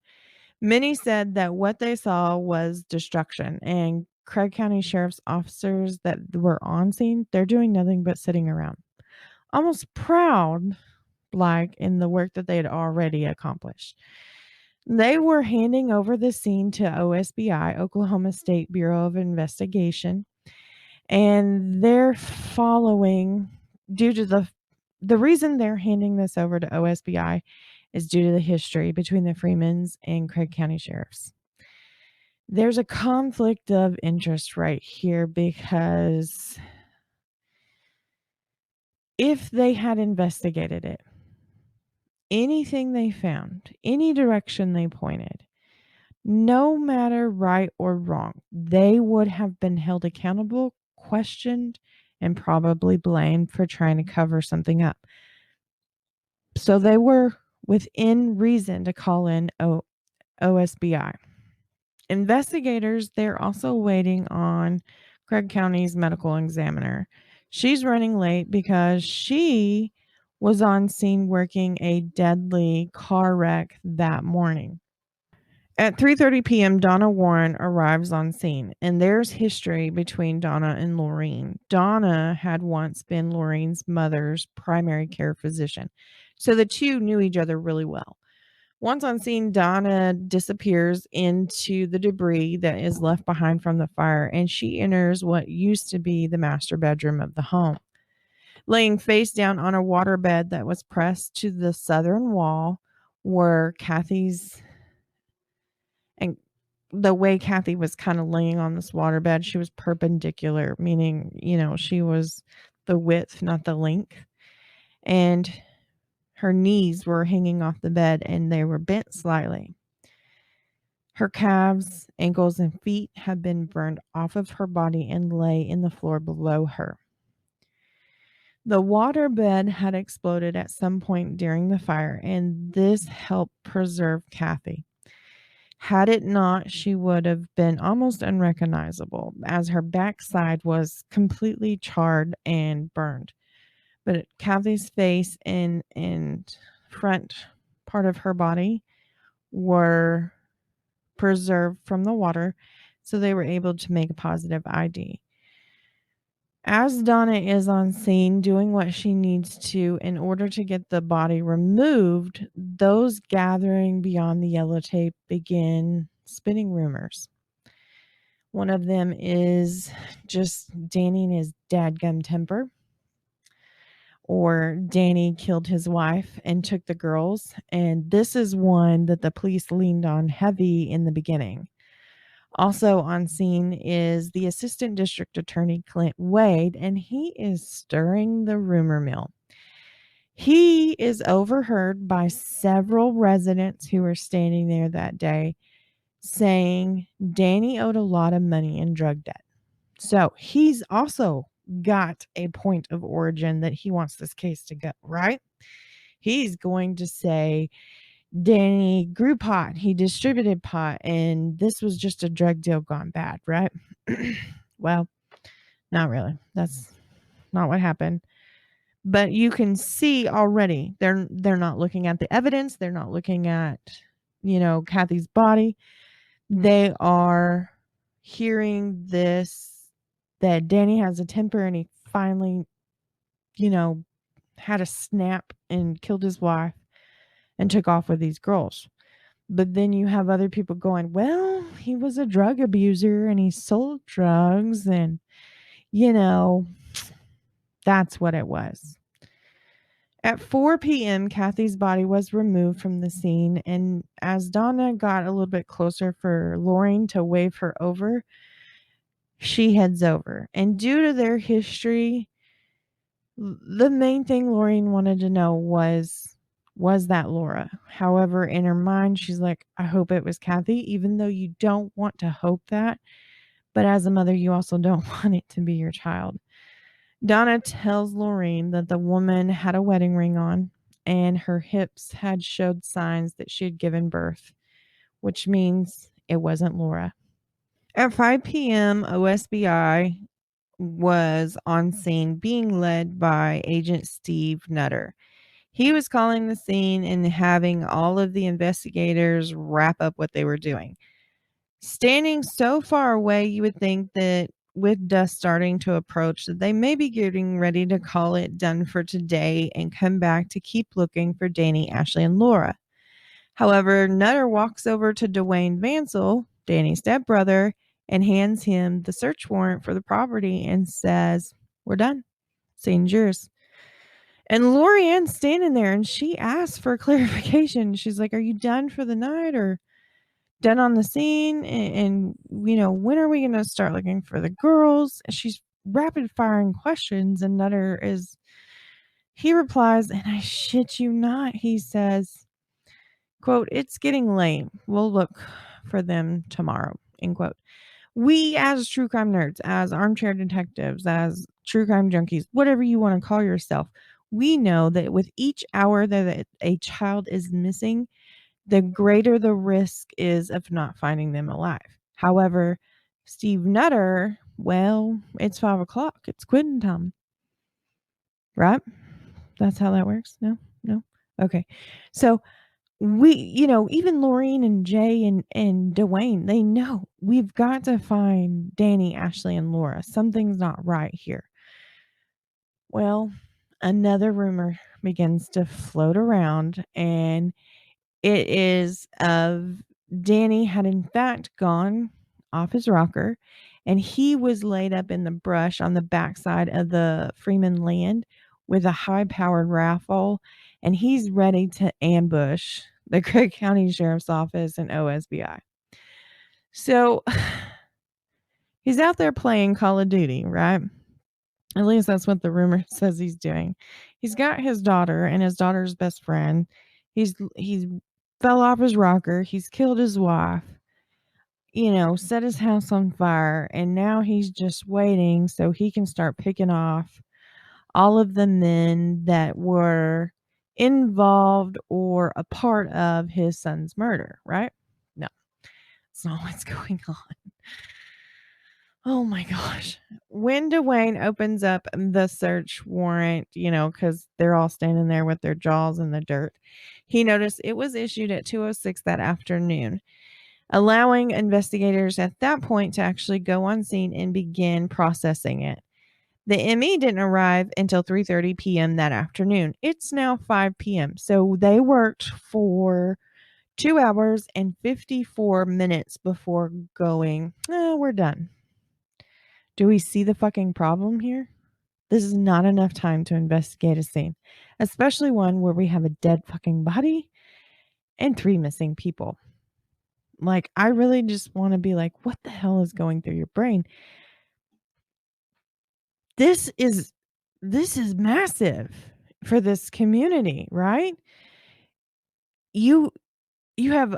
Many said that what they saw was destruction, and Craig County Sheriff's officers that were on scene, they're doing nothing but sitting around, almost proud, like in the work that they had already accomplished. They were handing over the scene to OSBI, Oklahoma State Bureau of Investigation, and they're following, due to the reason they're handing this over to OSBI is due to the history between the Freemans and Craig County Sheriffs. There's a conflict of interest right here, because if they had investigated it, anything they found, any direction they pointed, no matter right or wrong, they would have been held accountable, questioned, and probably blamed for trying to cover something up. So they were within reason to call in OSBI. Investigators, they're also waiting on Craig County's medical examiner. She's running late because she was on scene working a deadly car wreck that morning. At 3:30 p.m., Donna Warren arrives on scene, and there's history between Donna and Laureen. Donna had once been Laureen's mother's primary care physician, so the two knew each other really well. Once on scene, Donna disappears into the debris that is left behind from the fire, and she enters what used to be the master bedroom of the home. Laying face down on a waterbed that was pressed to the southern wall were Kathy's, and the way Kathy was kind of laying on this waterbed, she was perpendicular, meaning, she was the width, not the length. And her knees were hanging off the bed and they were bent slightly. Her calves, ankles, and feet had been burned off of her body and lay in the floor below her. The waterbed had exploded at some point during the fire, and this helped preserve Kathy. Had it not, she would have been almost unrecognizable, as her backside was completely charred and burned. But Kathy's face and front part of her body were preserved from the water, so they were able to make a positive ID. As Donna is on scene doing what she needs to in order to get the body removed, those gathering beyond the yellow tape begin spinning rumors. One of them is just Danny and his dadgum temper, or Danny killed his wife and took the girls. And this is one that the police leaned on heavy in the beginning. Also on scene is the assistant district attorney, Clint Wade, and he is stirring the rumor mill. He is overheard by several residents who were standing there that day saying Danny owed a lot of money in drug debt. So he's also got a point of origin that he wants this case to go, right? He's going to say Danny grew pot, he distributed pot, and this was just a drug deal gone bad, right? Well, not really. That's not what happened. But you can see already they're not looking at the evidence, they're not looking at, Kathy's body. They are hearing this, that Danny has a temper and he finally, had a snap and killed his wife and took off with these girls. But then you have other people going, well, he was a drug abuser and he sold drugs, and, that's what it was. At 4 p.m., Kathy's body was removed from the scene, and as Donna got a little bit closer for Lauren to wave her over, she heads over. And due to their history, the main thing Lauren wanted to know was that Laura? However, in her mind, she's like, I hope it was Kathy, even though you don't want to hope that. But as a mother, you also don't want it to be your child. Donna tells Lauren that the woman had a wedding ring on and her hips had showed signs that she had given birth, which means it wasn't Laura. At 5 p.m., OSBI was on scene being led by Agent Steve Nutter. He was calling the scene and having all of the investigators wrap up what they were doing. Standing so far away, you would think that with dusk starting to approach, that they may be getting ready to call it done for today and come back to keep looking for Danny, Ashley, and Laura. However, Nutter walks over to Dwayne Vansell, Danny's stepbrother, and hands him the search warrant for the property and says, we're done. Scene's yours. And Lorianne's standing there and she asks for clarification. She's like, are you done for the night or done on the scene? And when are we going to start looking for the girls? She's rapid firing questions, and Nutter he replies, and I shit you not, he says, quote, it's getting late. We'll look for them tomorrow, end quote. We as true crime nerds, as armchair detectives, as true crime junkies, whatever you want to call yourself, we know that with each hour that a child is missing, the greater the risk is of not finding them alive. However, Steve Nutter, well, it's 5 o'clock. It's quitting time. Right? That's how that works? No? Okay. So we, even Laureen and Jay and Dwayne, they know we've got to find Danny, Ashley, and Laura. Something's not right here. Well, another rumor begins to float around, and it is of Danny had in fact gone off his rocker, and he was laid up in the brush on the backside of the Freeman land with a high-powered rifle, and he's ready to ambush the Craig County Sheriff's Office and OSBI. So he's out there playing Call of Duty, right? At least that's what the rumor says he's doing. He's got his daughter and his daughter's best friend. He's fell off his rocker. He's killed his wife, set his house on fire. And now he's just waiting so he can start picking off all of the men that were involved or a part of his son's murder, right? No, that's not what's going on. Oh my gosh. When Dwayne opens up the search warrant, because they're all standing there with their jaws in the dirt, he noticed it was issued at 2:06 that afternoon, allowing investigators at that point to actually go on scene and begin processing it. The ME didn't arrive until 3:30 p.m. that afternoon. It's now 5 p.m. So they worked for 2 hours and 54 minutes before going, we're done. Do we see the fucking problem here? This is not enough time to investigate a scene, especially one where we have a dead fucking body and 3 missing people. Like, I really just want to be like, what the hell is going through your brain? This is massive for this community, right? You have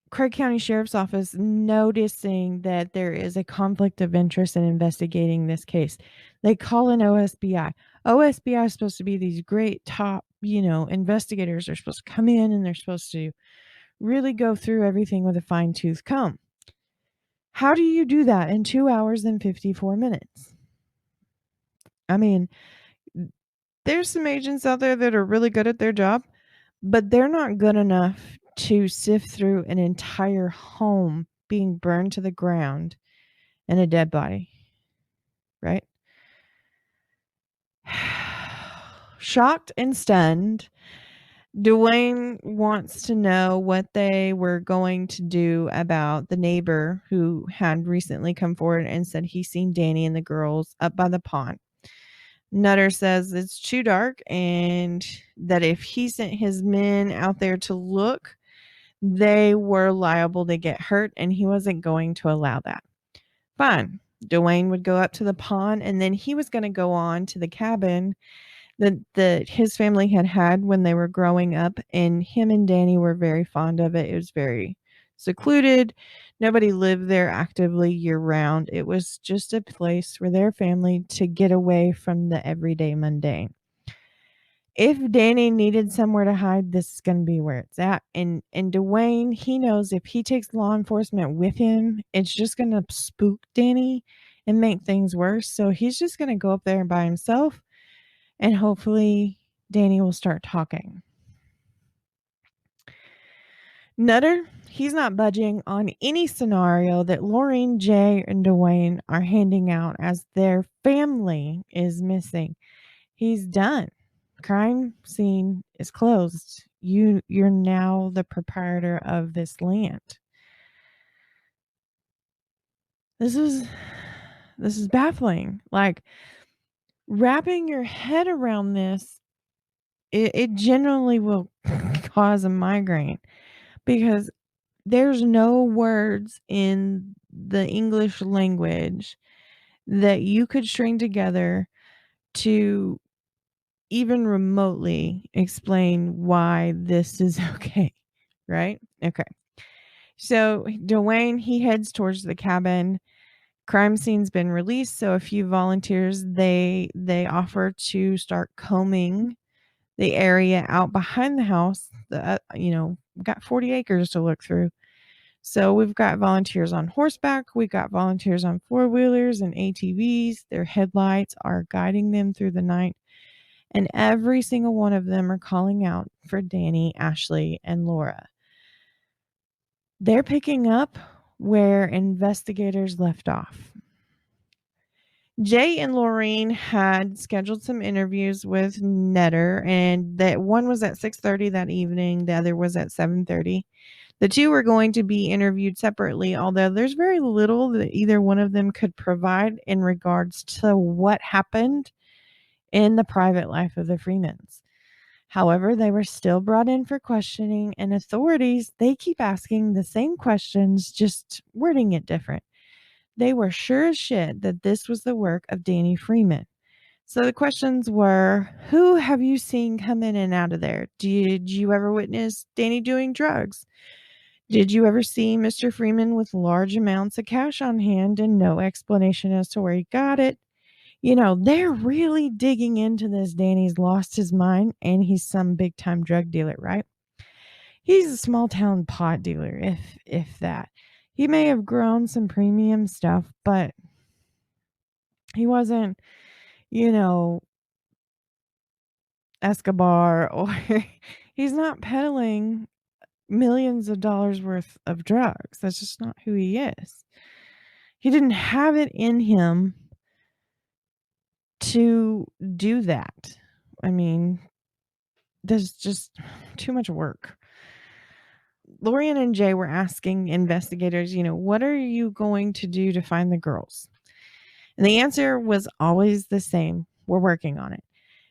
Craig County Sheriff's Office noticing that there is a conflict of interest in investigating this case. They call in OSBI. OSBI is supposed to be these great top, investigators. They're supposed to come in and they're supposed to really go through everything with a fine-tooth comb. How do you do that in 2 hours and 54 minutes? I mean, there's some agents out there that are really good at their job, but they're not good enough to sift through an entire home being burned to the ground and a dead body, right? Shocked and stunned, Dwayne wants to know what they were going to do about the neighbor who had recently come forward and said he seen Danny and the girls up by the pond. Nutter says it's too dark and that if he sent his men out there to look, they were liable to get hurt and he wasn't going to allow that. Fine. Dwayne would go up to the pond and then he was going to go on to the cabin that his family had when they were growing up, and him and Danny were very fond of it. It was very secluded. Nobody lived there actively year round. It was just a place for their family to get away from the everyday mundane. If Danny needed somewhere to hide, this is going to be where it's at. And Dwayne, he knows if he takes law enforcement with him, it's just going to spook Danny and make things worse. So he's just going to go up there by himself, and hopefully Danny will start talking. Nutter, he's not budging on any scenario that Laureen, Jay, and Dwayne are handing out as their family is missing. He's done. Crime scene is closed. You're now the proprietor of this land. This is baffling. Like, wrapping your head around this, it generally will cause a migraine, because there's no words in the English language that you could string together to even remotely explain why this is okay, right? Okay. So Dwayne, he heads towards the cabin. Crime scene's been released, so a few volunteers, they offer to start combing the area out behind the house. We've got 40 acres to look through. So we've got volunteers on horseback. We got volunteers on four-wheelers and ATVs. Their headlights are guiding them through the night. And every single one of them are calling out for Danny, Ashley, and Laura. They're picking up where investigators left off. Jay and Laureen had scheduled some interviews with Netter, and that one was at 6:30 that evening. The other was at 7:30. The two were going to be interviewed separately, although there's very little that either one of them could provide in regards to what happened in the private life of the Freemans. However, they were still brought in for questioning, and authorities, they keep asking the same questions, just wording it different. They were sure as shit that this was the work of Danny Freeman. So the questions were, who have you seen come in and out of there? Did you ever witness Danny doing drugs? Did you ever see Mr. Freeman with large amounts of cash on hand and no explanation as to where he got it? They're really digging into this. Danny's lost his mind and he's some big time drug dealer, right? He's a small town pot dealer, if that. He may have grown some premium stuff, but he wasn't, Escobar, or he's not peddling millions of dollars worth of drugs. That's just not who he is. He didn't have it in him to do that. I mean, there's just too much work. Lorian and Jay were asking investigators, what are you going to do to find the girls? And the answer was always the same. We're working on it.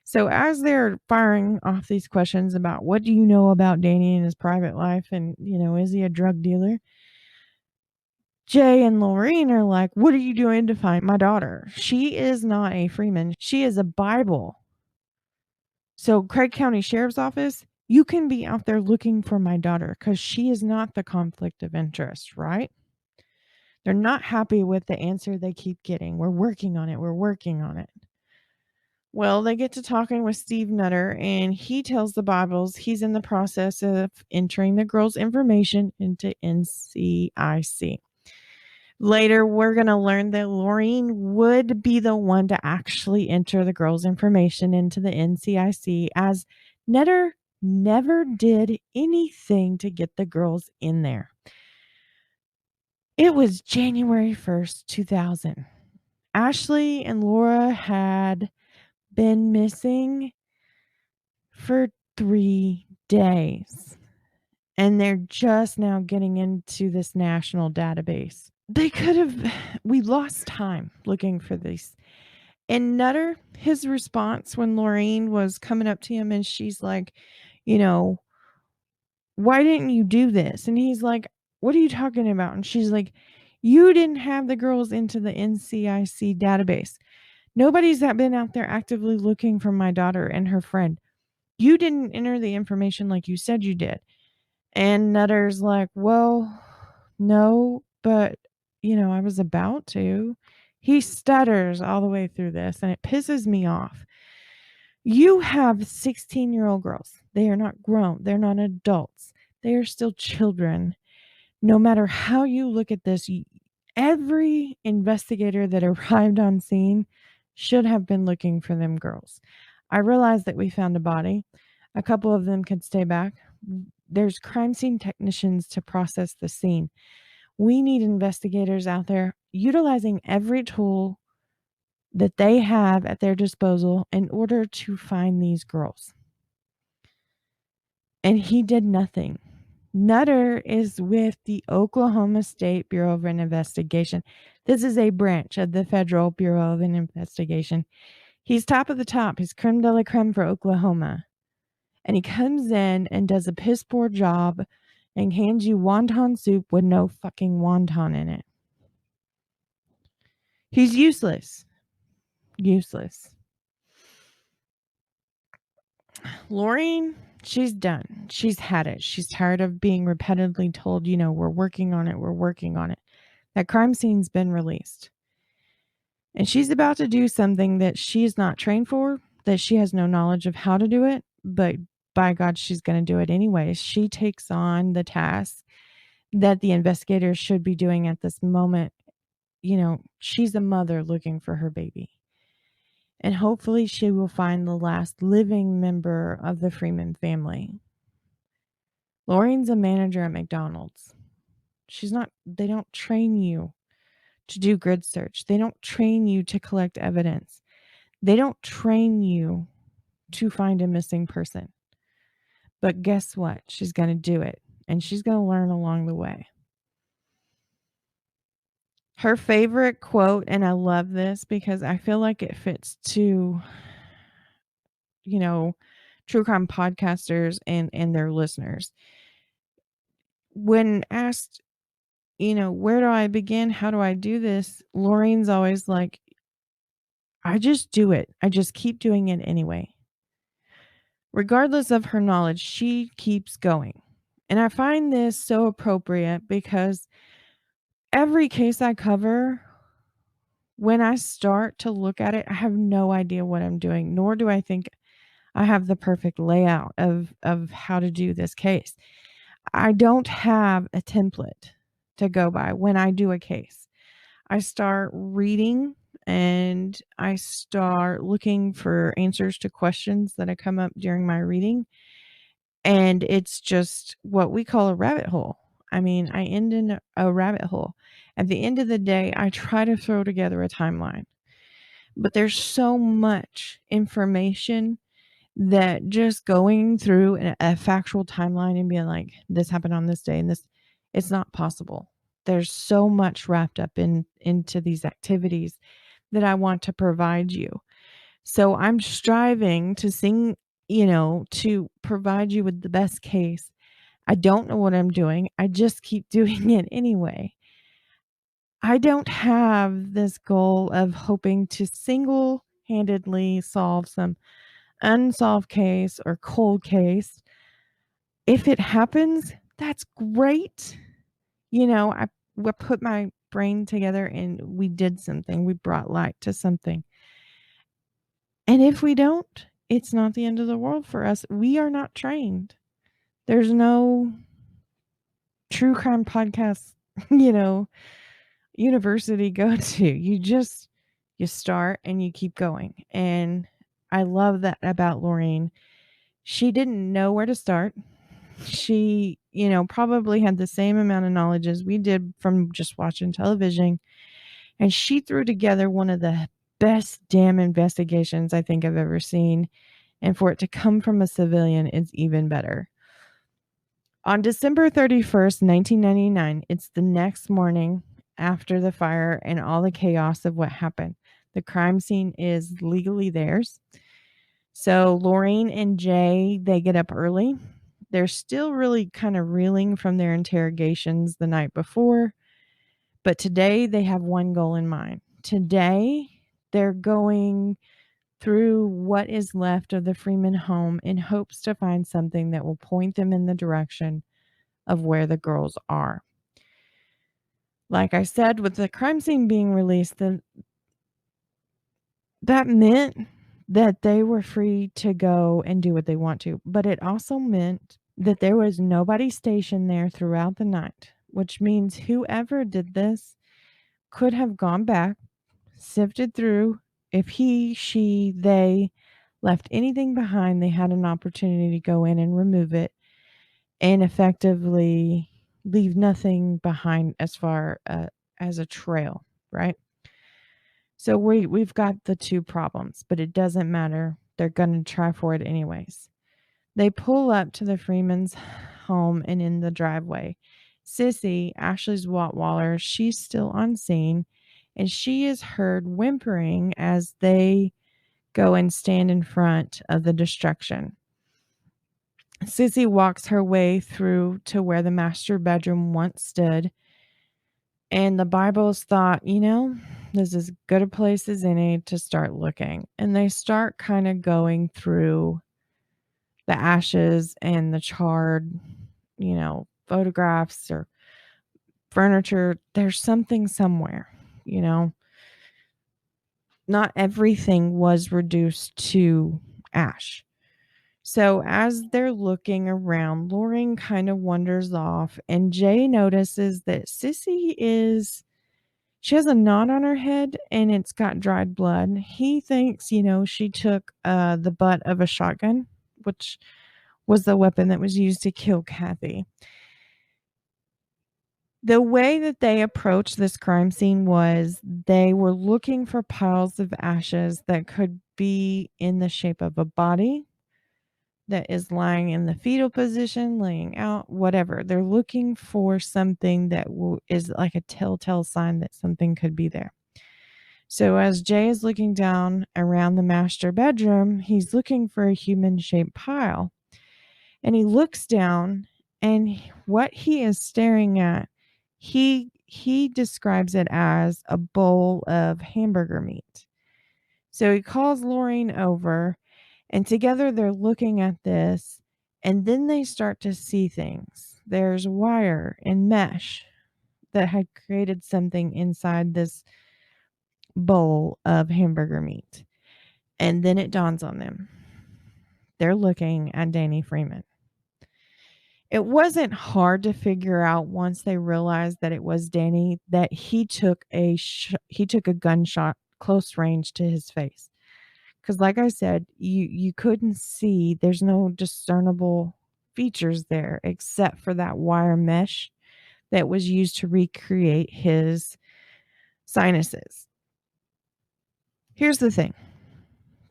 So as they're firing off these questions about what do you know about Danny and his private life and, is he a drug dealer? Jay and Lorraine are like, what are you doing to find my daughter? She is not a Freeman. She is a Bible. So Craig County Sheriff's Office, you can be out there looking for my daughter because she is not the conflict of interest, right? They're not happy with the answer they keep getting. We're working on it. We're working on it. Well, they get to talking with Steve Nutter, and he tells the Bibles he's in the process of entering the girls' information into NCIC. Later, we're going to learn that Laureen would be the one to actually enter the girls' information into the NCIC, as Nutter never did anything to get the girls in there. It was January 1st, 2000. Ashley and Laura had been missing for 3 days, and they're just now getting into this national database. We lost time looking for these. And Nutter, his response when Lorraine was coming up to him and she's like, why didn't you do this? And he's like, what are you talking about? And she's like, you didn't have the girls into the NCIC database. Nobody's been out there actively looking for my daughter and her friend. You didn't enter the information like you said you did. And Nutter's like, well, no, but, I was about to. He stutters all the way through this, and it pisses me off. You have 16-year-old girls. They are not grown. They're not adults. They are still children. No matter how you look at this, every investigator that arrived on scene should have been looking for them girls. I realize that we found a body. A couple of them could stay back. There's crime scene technicians to process the scene. We need investigators out there utilizing every tool that they have at their disposal in order to find these girls. And he did nothing. Nutter is with the Oklahoma State Bureau of Investigation. This is a branch of the Federal Bureau of Investigation. He's top of the top. He's creme de la creme for Oklahoma. And he comes in and does a piss poor job and hands you wonton soup with no fucking wonton in it. He's useless. Useless. Laureen, she's done. She's had it. She's tired of being repetitively told, we're working on it. We're working on it. That crime scene's been released. And she's about to do something that she's not trained for, that she has no knowledge of how to do it, but by God, she's going to do it anyways. She takes on the task that the investigators should be doing at this moment. She's a mother looking for her baby. And hopefully she will find the last living member of the Freeman family. Laureen's a manager at McDonald's. They don't train you to do grid search. They don't train you to collect evidence. They don't train you to find a missing person. But guess what? She's going to do it. And she's going to learn along the way. Her favorite quote, and I love this because I feel like it fits to, true crime podcasters and their listeners. When asked, where do I begin? How do I do this? Laureen's always like, I just do it. I just keep doing it anyway. Regardless of her knowledge, she keeps going. And I find this so appropriate because every case I cover, when I start to look at it, I have no idea what I'm doing, nor do I think I have the perfect layout of how to do this case. I don't have a template to go by when I do a case. I start reading and I start looking for answers to questions that I come up during my reading. And it's just what we call a rabbit hole. I end in a rabbit hole. At the end of the day, I try to throw together a timeline. But there's so much information that just going through a factual timeline and being like, this happened on this day and this, it's not possible. There's so much wrapped up into these activities that I want to provide you. So I'm striving to to provide you with the best case. I don't know what I'm doing. I just keep doing it anyway. I don't have this goal of hoping to single-handedly solve some unsolved case or cold case. If it happens, that's great. I put my brain together and we did something. We brought light to something. And if we don't, it's not the end of the world for us. We are not trained. There's no true crime podcast, university go to. You start and you keep going. And I love that about Lorraine. She didn't know where to start. She, probably had the same amount of knowledge as we did from just watching television. And she threw together one of the best damn investigations I think I've ever seen. And for it to come from a civilian is even better. On December 31st, 1999, it's the next morning after the fire and all the chaos of what happened. The crime scene is legally theirs. So Lorraine and Jay, they get up early. They're still really kind of reeling from their interrogations the night before. But today they have one goal in mind. Today they're going through what is left of the Freeman home in hopes to find something that will point them in the direction of where the girls are. Like I said, with the crime scene being released, that meant that they were free to go and do what they want to. But it also meant that there was nobody stationed there throughout the night, which means whoever did this could have gone back, sifted through. If he, she, they left anything behind, they had an opportunity to go in and remove it and effectively leave nothing behind as far as a trail, right? So we've got the two problems, but it doesn't matter. They're going to try for it anyways. They pull up to the Freeman's home and in the driveway. Sissy, Ashley's Wattwaller, she's still on scene, and she is heard whimpering as they go and stand in front of the destruction. Sissy walks her way through to where the master bedroom once stood, and the Bible's thought, this is as good a place as any to start looking. And they start kind of going through the ashes and the charred, photographs or furniture. There's something somewhere, not everything was reduced to ash. So as they're looking around, Lauren kind of wanders off, and Jay notices that Sissy she has a knot on her head and it's got dried blood. He thinks, she took the butt of a shotgun, which was the weapon that was used to kill Kathy. The way that they approached this crime scene was they were looking for piles of ashes that could be in the shape of a body that is lying in the fetal position, laying out, whatever. They're looking for something that is like a telltale sign that something could be there. So as Jay is looking down around the master bedroom, he's looking for a human-shaped pile. And he looks down, and what he is staring at, he describes it as a bowl of hamburger meat. So he calls Lauren over, and together they're looking at this, and then they start to see things. There's wire and mesh that had created something inside this bowl of hamburger meat. And then it dawns on them. They're looking at Danny Freeman. It wasn't hard to figure out once they realized that it was Danny that he took a gunshot close range to his face. Because like I said, you couldn't see. There's no discernible features there except for that wire mesh that was used to recreate his sinuses. Here's the thing.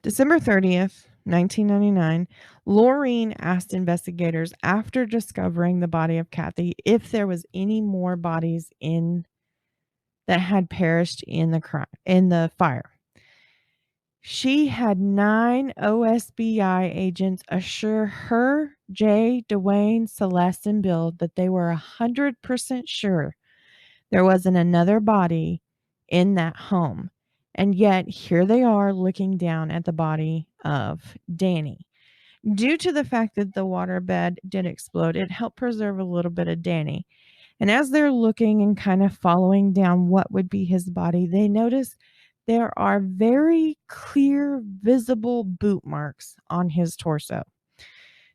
December 30th, 1999, Laureen asked investigators after discovering the body of Kathy if there was any more bodies that had perished in the fire. She had 9 OSBI agents assure her, Jay, Dwayne, Celeste, and Bill that they were 100% sure there wasn't another body in that home. And yet, here they are looking down at the body of Danny. Due to the fact that the waterbed did explode, it helped preserve a little bit of Danny. And as they're looking and kind of following down what would be his body, they notice there are very clear, visible boot marks on his torso.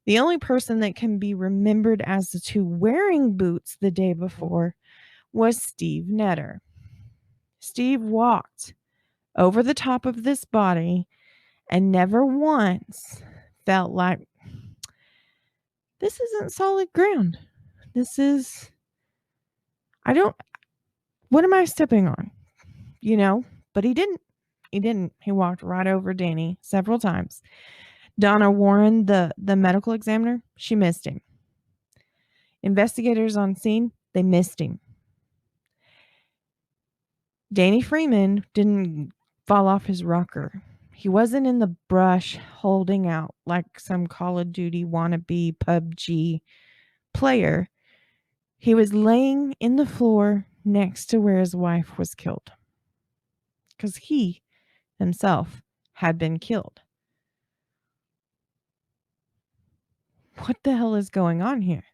The only person that can be remembered as the two wearing boots the day before was Steve Netter. Steve walked over the top of this body and never once felt like, this isn't solid ground. What am I stepping on? But he didn't. He walked right over Danny several times. Donna Warren, the medical examiner, she missed him. Investigators on scene, they missed him. Danny Freeman didn't fall off his rocker. He wasn't in the brush holding out like some Call of Duty wannabe PUBG player. He was laying in the floor next to where his wife was killed, because he himself had been killed. What the hell is going on here?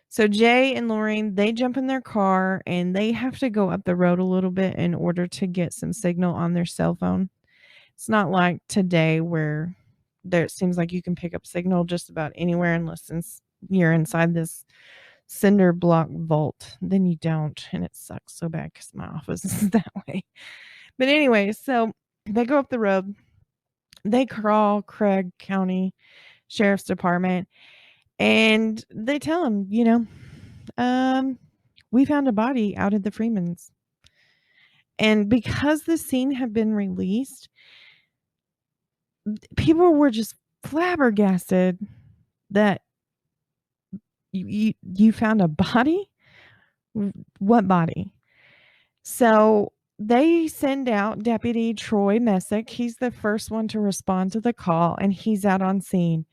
So Jay and Lorraine, they jump in their car and they have to go up the road a little bit in order to get some signal on their cell phone. It's not like today where it seems like you can pick up signal just about anywhere unless you're inside this cinder block vault. Then you don't, and it sucks so bad because my office is that way. But anyway, so they go up the road. They call Craig County Sheriff's Department, and they tell him, we found a body out at the Freemans. And because the scene had been released, people were just flabbergasted that you found a body? What body? So they send out Deputy Troy Messick. He's the first one to respond to the call, and he's out on scene.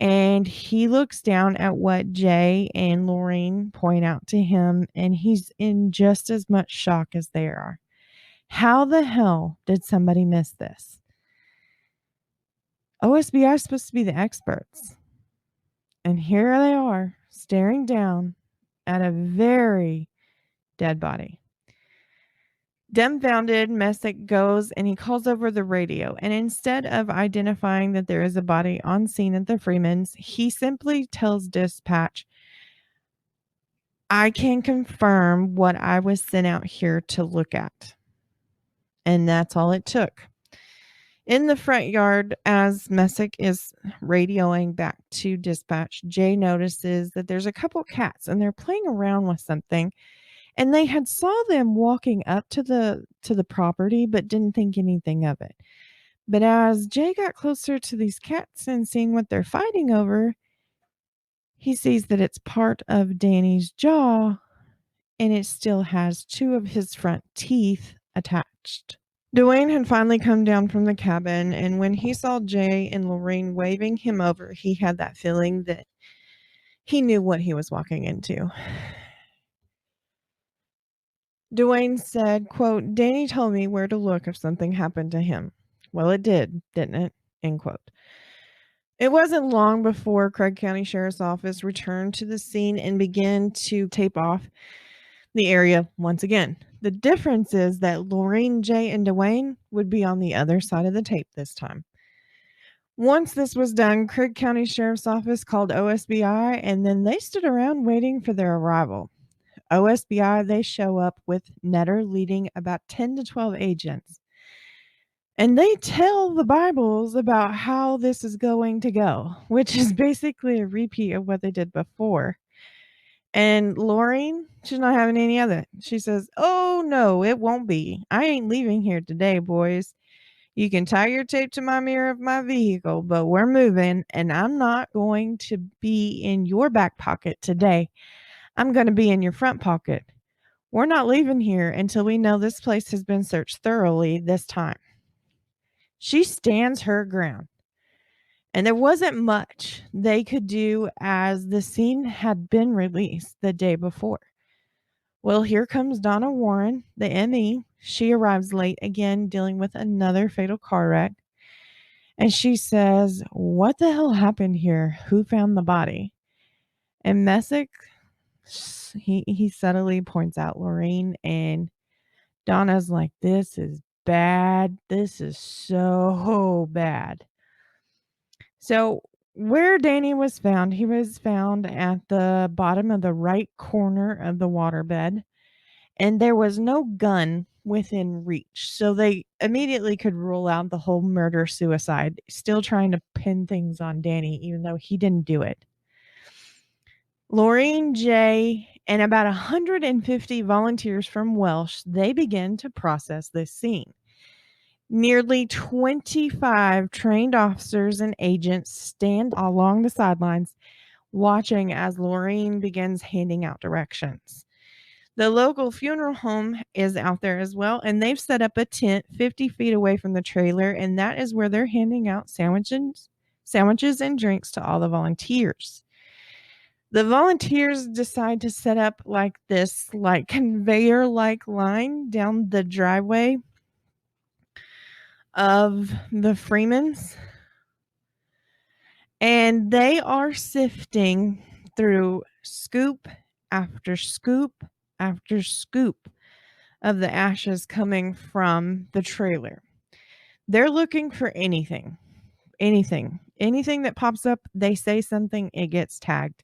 And he looks down at what Jay and Lorraine point out to him, and he's in just as much shock as they are. How the hell did somebody miss this? OSBI is supposed to be the experts. And here they are, staring down at a very dead body. Dumbfounded, Messick goes and he calls over the radio. And instead of identifying that there is a body on scene at the Freemans, he simply tells dispatch, I can confirm what I was sent out here to look at. And that's all it took. In the front yard, as Messick is radioing back to dispatch, Jay notices that there's a couple cats and they're playing around with something. And they had saw them walking up to the property, but didn't think anything of it. But as Jay got closer to these cats and seeing what they're fighting over, he sees that it's part of Danny's jaw, and it still has 2 of his front teeth attached. Dwayne had finally come down from the cabin, and when he saw Jay and Lorraine waving him over, he had that feeling that he knew what he was walking into. Dwayne said, quote, Danny told me where to look if something happened to him. Well, it did, didn't it? End quote. It wasn't long before Craig County Sheriff's Office returned to the scene and began to tape off the area once again. The difference is that Lorraine, Jay, and Dwayne would be on the other side of the tape this time. Once this was done, Craig County Sheriff's Office called OSBI, and then they stood around waiting for their arrival. OSBI, they show up with Netter leading about 10 to 12 agents. And they tell the Bibles about how this is going to go, which is basically a repeat of what they did before. And Laureen, she's not having any of it. She says, oh, no, it won't be. I ain't leaving here today, boys. You can tie your tape to my mirror of my vehicle, but we're moving, and I'm not going to be in your back pocket today. I'm going to be in your front pocket. We're not leaving here until we know this place has been searched thoroughly this time. She stands her ground. And there wasn't much they could do as the scene had been released the day before. Well, here comes Donna Warren, the ME. She arrives late again, dealing with another fatal car wreck. And she says, "What the hell happened here? Who found the body?" And Messick, he subtly points out Lorraine, and Donna's like, "This is bad. This is so bad." So where Danny was found, he was found at the bottom of the right corner of the waterbed, and there was no gun within reach. So they immediately could rule out the whole murder suicide, still trying to pin things on Danny, even though he didn't do it. Laureen, Jay, and about 150 volunteers from Welch, they begin to process this scene. Nearly 25 trained officers and agents stand along the sidelines watching as Laureen begins handing out directions. The local funeral home is out there as well, and they've set up a tent 50 feet away from the trailer, and that is where they're handing out sandwiches and drinks to all the volunteers. The volunteers decide to set up like this, like conveyor-like line down the driveway of the Freemans, and they are sifting through scoop after scoop after scoop of the ashes coming from the trailer. They're looking for anything that pops up. They say something, it gets tagged.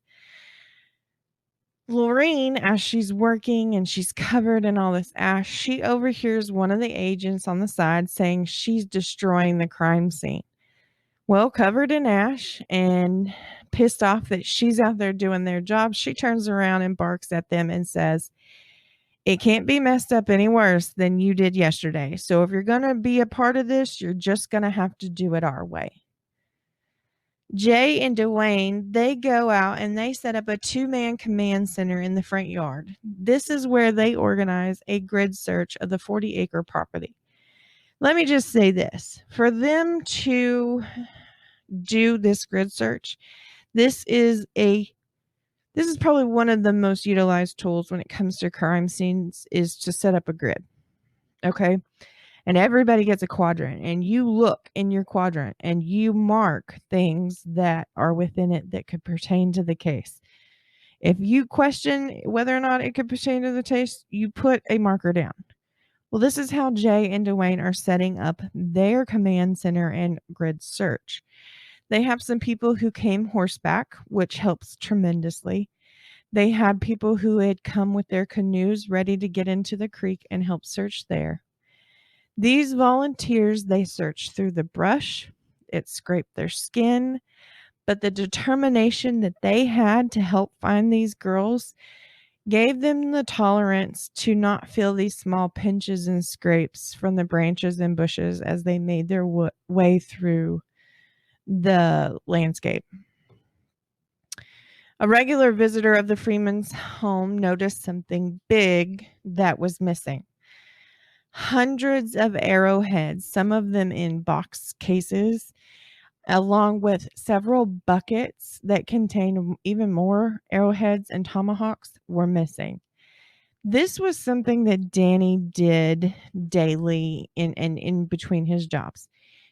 Laureen, as she's working and she's covered in all this ash, she overhears one of the agents on the side saying she's destroying the crime scene. Well, covered in ash and pissed off that she's out there doing their job, she turns around and barks at them and says, "It can't be messed up any worse than you did yesterday. So if you're going to be a part of this, you're just going to have to do it our way." Jay and Dwayne, they go out and they set up a 2-man command center in the front yard. This is where they organize a grid search of the 40-acre property. Let me just say this. For them to do this grid search, this is probably one of the most utilized tools when it comes to crime scenes, is to set up a grid. Okay? And everybody gets a quadrant, and you look in your quadrant and you mark things that are within it that could pertain to the case. If you question whether or not it could pertain to the case, you put a marker down. Well, this is how Jay and Dwayne are setting up their command center and grid search. They have some people who came horseback, which helps tremendously. They had people who had come with their canoes ready to get into the creek and help search there. These volunteers, they searched through the brush. It scraped their skin, but the determination that they had to help find these girls gave them the tolerance to not feel these small pinches and scrapes from the branches and bushes as they made their way through the landscape. A regular visitor of the Freeman's home noticed something big that was missing. Hundreds of arrowheads, some of them in box cases, along with several buckets that contained even more arrowheads and tomahawks, were missing. This was something that Danny did daily in between his jobs.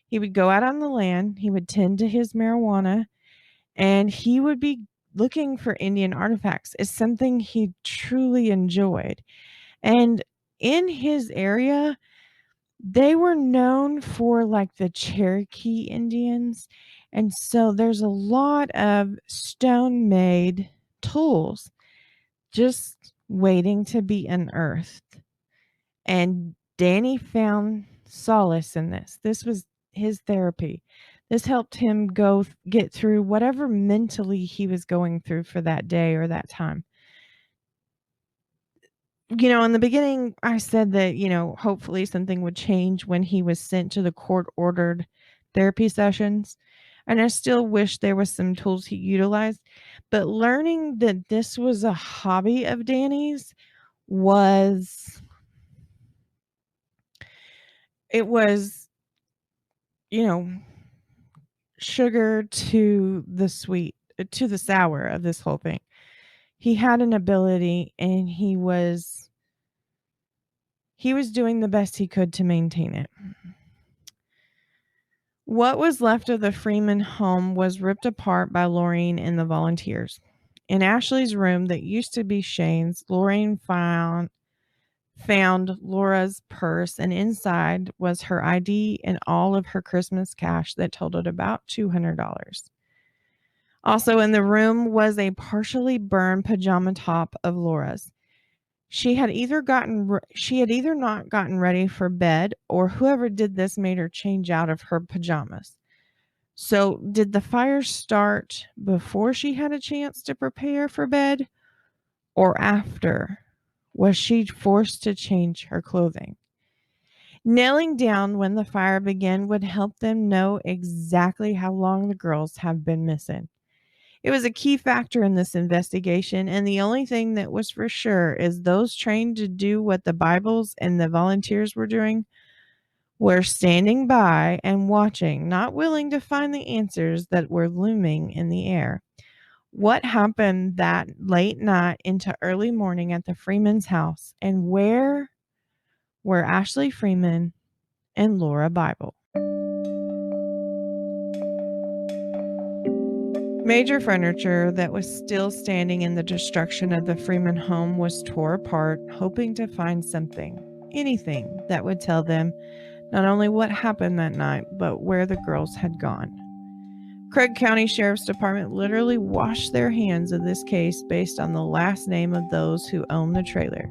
He would go out on the land, he would tend to his marijuana, and he would be looking for Indian artifacts. It's something he truly enjoyed. And in his area, they were known for like the Cherokee Indians. And so there's a lot of stone-made tools just waiting to be unearthed. And Danny found solace in this. This was his therapy. This helped him get through whatever mentally he was going through for that day or that time. In the beginning, I said that, hopefully something would change when he was sent to the court-ordered therapy sessions. And I still wish there was some tools he utilized. But learning that this was a hobby of Danny's was, it was, you know, sugar to the sweet, to the sour of this whole thing. He had an ability and he was doing the best he could to maintain it. What was left of the Freeman home was ripped apart by Lorraine and the volunteers. In Ashley's room that used to be Shane's, Lorraine found Laura's purse, and inside was her ID and all of her Christmas cash that totaled about $200. Also in the room was a partially burned pajama top of Laura's. She had either not gotten ready for bed, or whoever did this made her change out of her pajamas. So, did the fire start before she had a chance to prepare for bed, or after? Was she forced to change her clothing? Nailing down when the fire began would help them know exactly how long the girls have been missing. It was a key factor in this investigation, and the only thing that was for sure is those trained to do what the Bibles and the volunteers were doing were standing by and watching, not willing to find the answers that were looming in the air. What happened that late night into early morning at the Freeman's house, and where were Ashley Freeman and Lauria Bible? Major furniture that was still standing in the destruction of the Freeman home was tore apart, hoping to find something, anything that would tell them not only what happened that night, but where the girls had gone. Craig County Sheriff's Department literally washed their hands of this case based on the last name of those who owned the trailer,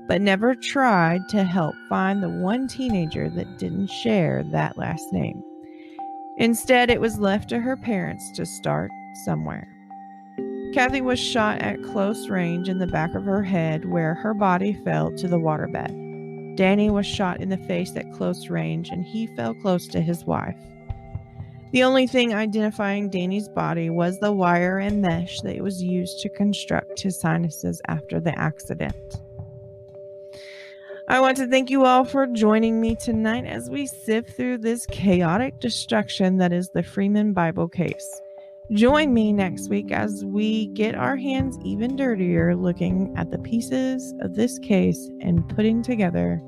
but never tried to help find the one teenager that didn't share that last name. Instead, it was left to her parents to start somewhere. Kathy was shot at close range in the back of her head where her body fell to the waterbed. Danny was shot in the face at close range and he fell close to his wife. The only thing identifying Danny's body was the wire and mesh that was used to construct his sinuses after the accident. I want to thank you all for joining me tonight as we sift through this chaotic destruction that is the Freeman Bible case. Join me next week as we get our hands even dirtier looking at the pieces of this case and putting together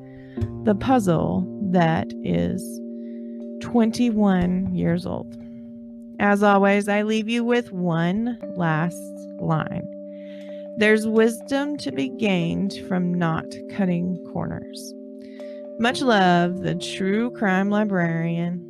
the puzzle that is 21 years old. As always, I leave you with one last line. There's wisdom to be gained from not cutting corners. Much love, the true crime librarian.